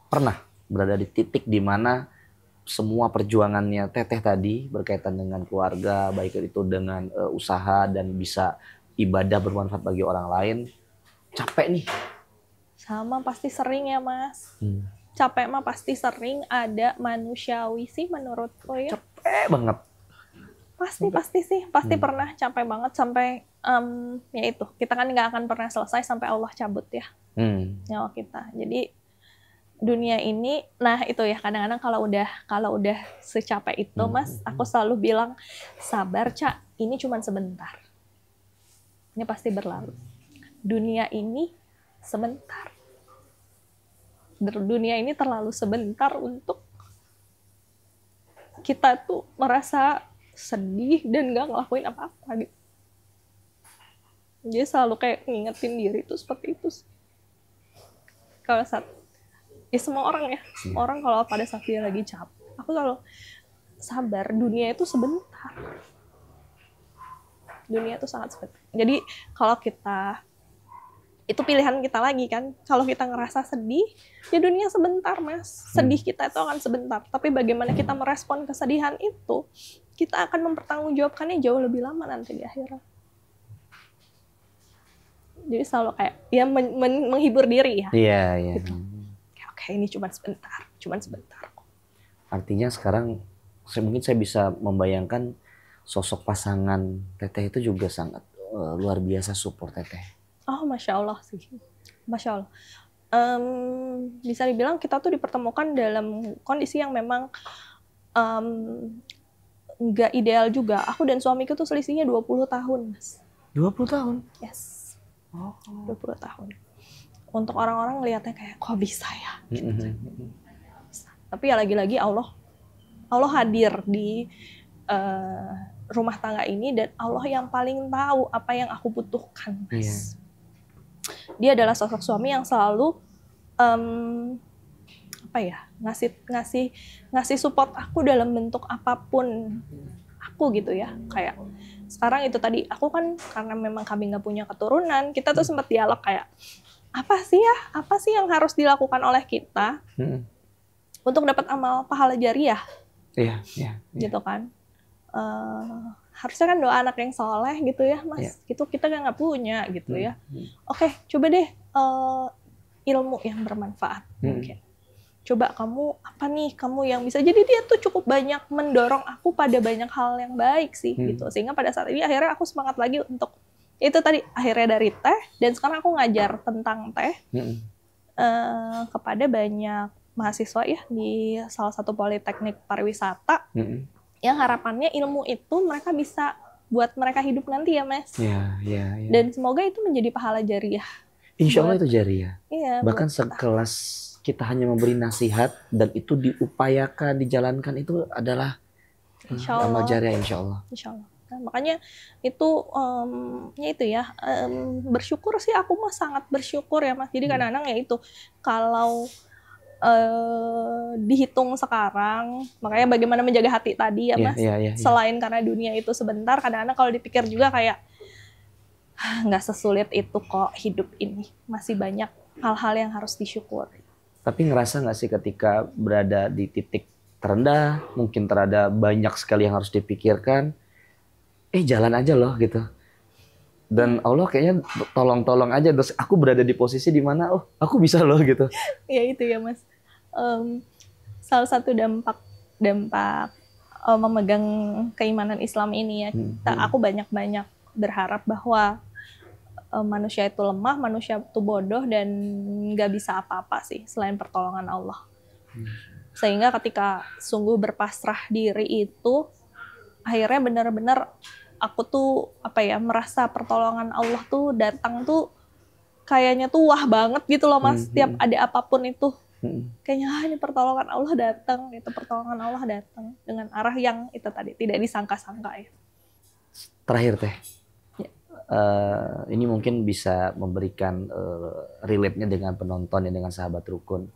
[SPEAKER 2] Pernah berada di titik di mana semua perjuangannya Teteh tadi berkaitan dengan keluarga, baik itu dengan usaha dan bisa ibadah bermanfaat bagi orang lain, capek nih?
[SPEAKER 1] Sama, pasti sering ya Mas. Capek mah pasti sering, ada, manusiawi sih menurutku ya.
[SPEAKER 2] Capek banget.
[SPEAKER 1] Pasti pernah capek banget sampai ya itu, kita kan nggak akan pernah selesai sampai Allah cabut ya nyawa kita. Jadi dunia ini, nah itu ya, kadang-kadang kalau udah secapek itu Mas, aku selalu bilang sabar Cak, ini cuma sebentar. Ini pasti berlalu. Dunia ini sebentar. Dunia ini terlalu sebentar untuk kita tuh merasa sedih dan gak ngelakuin apa-apa gitu. Jadi selalu kayak ngingetin diri tuh seperti itu sih. Kalau saat, ya semua orang ya, semua orang kalau pada saat dia lagi capek, aku selalu sabar, dunia itu sebentar. Dunia itu sangat sebentar. Jadi kalau kita, itu pilihan kita lagi kan, kalau kita ngerasa sedih, ya dunia sebentar Mas. Sedih kita itu akan sebentar. Tapi bagaimana kita merespon kesedihan itu, kita akan mempertanggungjawabkannya jauh lebih lama nanti di akhirat. Jadi selalu kayak, ya menghibur diri ya.
[SPEAKER 2] Iya, iya.
[SPEAKER 1] Gitu. Oke, ini cuma sebentar.
[SPEAKER 2] Artinya sekarang, mungkin saya bisa membayangkan sosok pasangan Teteh itu juga sangat luar biasa support Teteh.
[SPEAKER 1] Oh, Masya Allah sih. Masya Allah. Bisa dibilang kita tuh dipertemukan dalam kondisi yang memang nggak ideal juga. Aku dan suamiku tuh selisihnya 20 tahun, Mas.
[SPEAKER 2] 20 tahun?
[SPEAKER 1] Yes. 20 tahun. Untuk orang-orang ngelihatnya kayak, kok bisa ya? Gitu. Tapi ya lagi-lagi Allah hadir di rumah tangga ini, dan Allah yang paling tahu apa yang aku butuhkan, Mas. Yeah. Dia adalah sosok suami yang selalu ngasih support aku dalam bentuk apapun aku gitu ya. Kayak sekarang itu tadi, aku kan karena memang kami nggak punya keturunan, kita tuh sempat dialog kayak, apa sih yang harus dilakukan oleh kita untuk dapat amal pahala jariah?
[SPEAKER 2] Iya.
[SPEAKER 1] Gitu kan. Harusnya kan doa anak yang soleh gitu ya Mas. Yeah. Gitu kita nggak punya gitu ya. Oke, coba deh ilmu yang bermanfaat mungkin. Coba kamu yang bisa. Jadi dia tuh cukup banyak mendorong aku pada banyak hal yang baik sih gitu. Sehingga pada saat ini akhirnya aku semangat lagi untuk itu tadi, akhirnya dari teh, dan sekarang aku ngajar tentang teh kepada banyak mahasiswa ya di salah satu politeknik pariwisata. Yang harapannya ilmu itu mereka bisa buat mereka hidup nanti ya Mas.
[SPEAKER 2] Iya.
[SPEAKER 1] Dan semoga itu menjadi pahala jariah.
[SPEAKER 2] Insya Allah itu jariah.
[SPEAKER 1] Iya.
[SPEAKER 2] Bahkan sekelas kita hanya memberi nasihat dan itu diupayakan, dijalankan, itu adalah amal jariah insya Allah. Insya Allah.
[SPEAKER 1] Nah, makanya itu bersyukur sih, aku mah sangat bersyukur ya Mas. Jadi kadang-kadang ya itu kalau dihitung sekarang, makanya bagaimana menjaga hati tadi ya Mas. Selain karena dunia itu sebentar, kadang-kadang kalau dipikir juga kayak nggak sesulit itu kok hidup ini. Masih banyak hal-hal yang harus disyukuri.
[SPEAKER 2] Tapi ngerasa nggak sih ketika berada di titik terendah, mungkin terada banyak sekali yang harus dipikirkan, jalan aja loh gitu. Dan Allah kayaknya tolong aja, terus aku berada di posisi di mana aku bisa loh gitu.
[SPEAKER 1] Ya itu ya Mas. Salah satu dampak memegang keimanan Islam ini ya, aku banyak berharap bahwa manusia itu lemah, manusia itu bodoh, dan nggak bisa apa-apa sih selain pertolongan Allah. Sehingga ketika sungguh berpasrah diri itu, akhirnya benar-benar aku tuh merasa pertolongan Allah tuh datang tuh kayaknya tuh wah banget gitu loh Mas. Tiap ada apapun itu kayaknya ini pertolongan Allah datang, dengan arah yang itu tadi tidak disangka-sangka ya.
[SPEAKER 2] Terakhir Teh, ini mungkin bisa memberikan relate-nya dengan penonton ya, dengan sahabat rukun.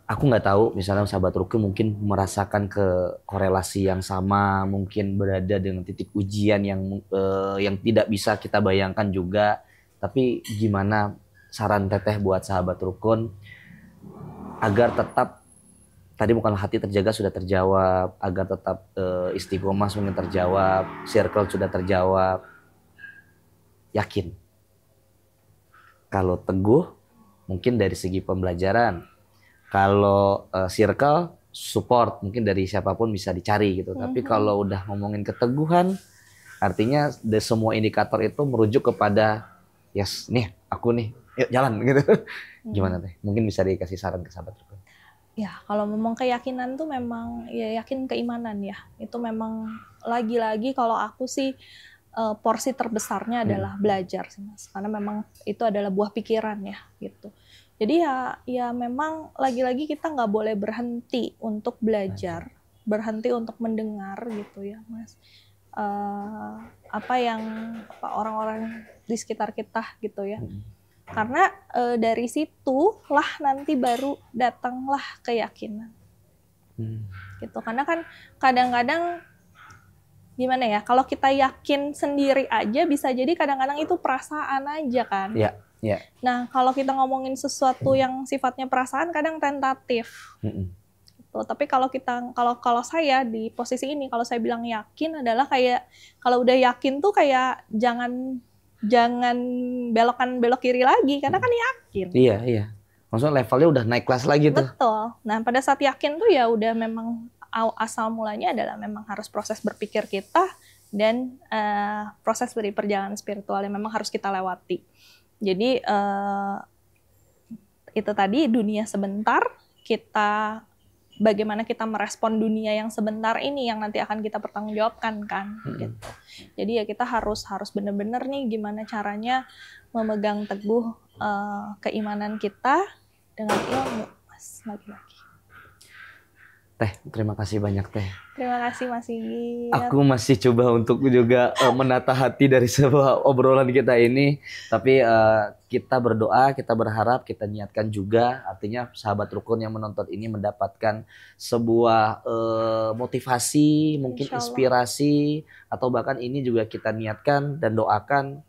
[SPEAKER 2] aku nggak tahu misalnya sahabat rukun mungkin merasakan ke korelasi yang sama, mungkin berada dengan titik ujian yang tidak bisa kita bayangkan juga. Tapi gimana saran Teteh buat sahabat rukun agar tetap tadi bukan hati terjaga sudah terjawab, agar tetap istiqomah mungkin terjawab, circle sudah terjawab. Yakin kalau teguh mungkin dari segi pembelajaran, kalau circle support mungkin dari siapapun bisa dicari gitu. Tapi kalau udah ngomongin keteguhan, artinya semua indikator itu merujuk kepada yes nih aku nih, yuk jalan gitu. Gimana Teh? Mungkin bisa dikasih saran ke sahabat rukun.
[SPEAKER 1] Ya kalau memang keyakinan tuh memang ya yakin keimanan ya. Itu memang lagi-lagi kalau aku sih porsi terbesarnya adalah belajar sih Mas. Karena memang itu adalah buah pikiran ya gitu. Jadi ya memang lagi-lagi kita nggak boleh berhenti untuk belajar, berhenti untuk mendengar gitu ya Mas. Apa yang orang-orang di sekitar kita gitu ya. Karena dari situlah nanti baru datanglah keyakinan. Gitu. Karena kan kadang-kadang gimana ya, kalau kita yakin sendiri aja bisa jadi kadang-kadang itu perasaan aja kan.
[SPEAKER 2] Iya. Yeah.
[SPEAKER 1] Nah, kalau kita ngomongin sesuatu yang sifatnya perasaan kadang tentatif. Gitu. Tapi kalau saya di posisi ini, kalau saya bilang yakin adalah kayak kalau udah yakin tuh kayak jangan belok kiri lagi karena kan yakin.
[SPEAKER 2] Iya. Maksudnya levelnya udah naik kelas lagi tuh.
[SPEAKER 1] Betul. Nah, pada saat yakin tuh ya udah memang asal mulanya adalah memang harus proses berpikir kita dan proses dari perjalanan spiritual yang memang harus kita lewati. Jadi itu tadi dunia sebentar, bagaimana kita merespon dunia yang sebentar ini yang nanti akan kita pertanggungjawabkan kan. Gitu. Jadi ya kita harus benar-benar nih gimana caranya memegang teguh keimanan kita dengan ilmu, Mas, lagi-lagi.
[SPEAKER 2] Teh, terima kasih banyak Teh.
[SPEAKER 1] Terima kasih Mas Sigit.
[SPEAKER 2] Aku masih coba untuk juga menata hati dari sebuah obrolan kita ini. Tapi kita berdoa, kita berharap, kita niatkan juga. Artinya sahabat rukun yang menonton ini mendapatkan sebuah motivasi, mungkin inspirasi. Atau bahkan ini juga kita niatkan dan doakan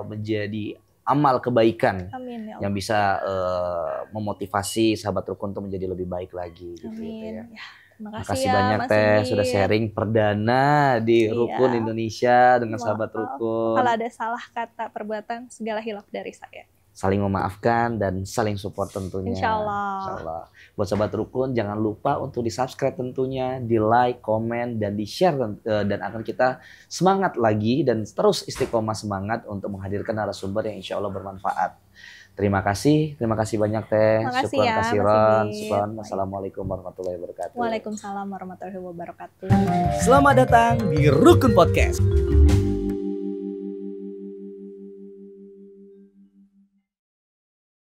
[SPEAKER 2] menjadi amal kebaikan. Amin, ya Allah. Yang bisa memotivasi sahabat rukun untuk menjadi lebih baik lagi. Gitu,
[SPEAKER 1] amin.
[SPEAKER 2] Ya.
[SPEAKER 1] Terima
[SPEAKER 2] kasih banyak Teh sudah sharing perdana di Rukun Indonesia dengan sahabat rukun.
[SPEAKER 1] Kalau ada salah kata perbuatan segala hilaf dari saya.
[SPEAKER 2] Saling memaafkan dan saling support tentunya.
[SPEAKER 1] Insya Allah.
[SPEAKER 2] Buat sahabat rukun jangan lupa untuk di subscribe tentunya, di like, komen dan di share dan akan kita semangat lagi dan terus istiqomah semangat untuk menghadirkan narasumber yang insya Allah bermanfaat. Terima kasih banyak Teh.
[SPEAKER 1] Syukran
[SPEAKER 2] ya, kasiron. Syukran. Assalamualaikum warahmatullahi wabarakatuh.
[SPEAKER 1] Waalaikumsalam warahmatullahi wabarakatuh.
[SPEAKER 3] Selamat datang di Rukun Podcast.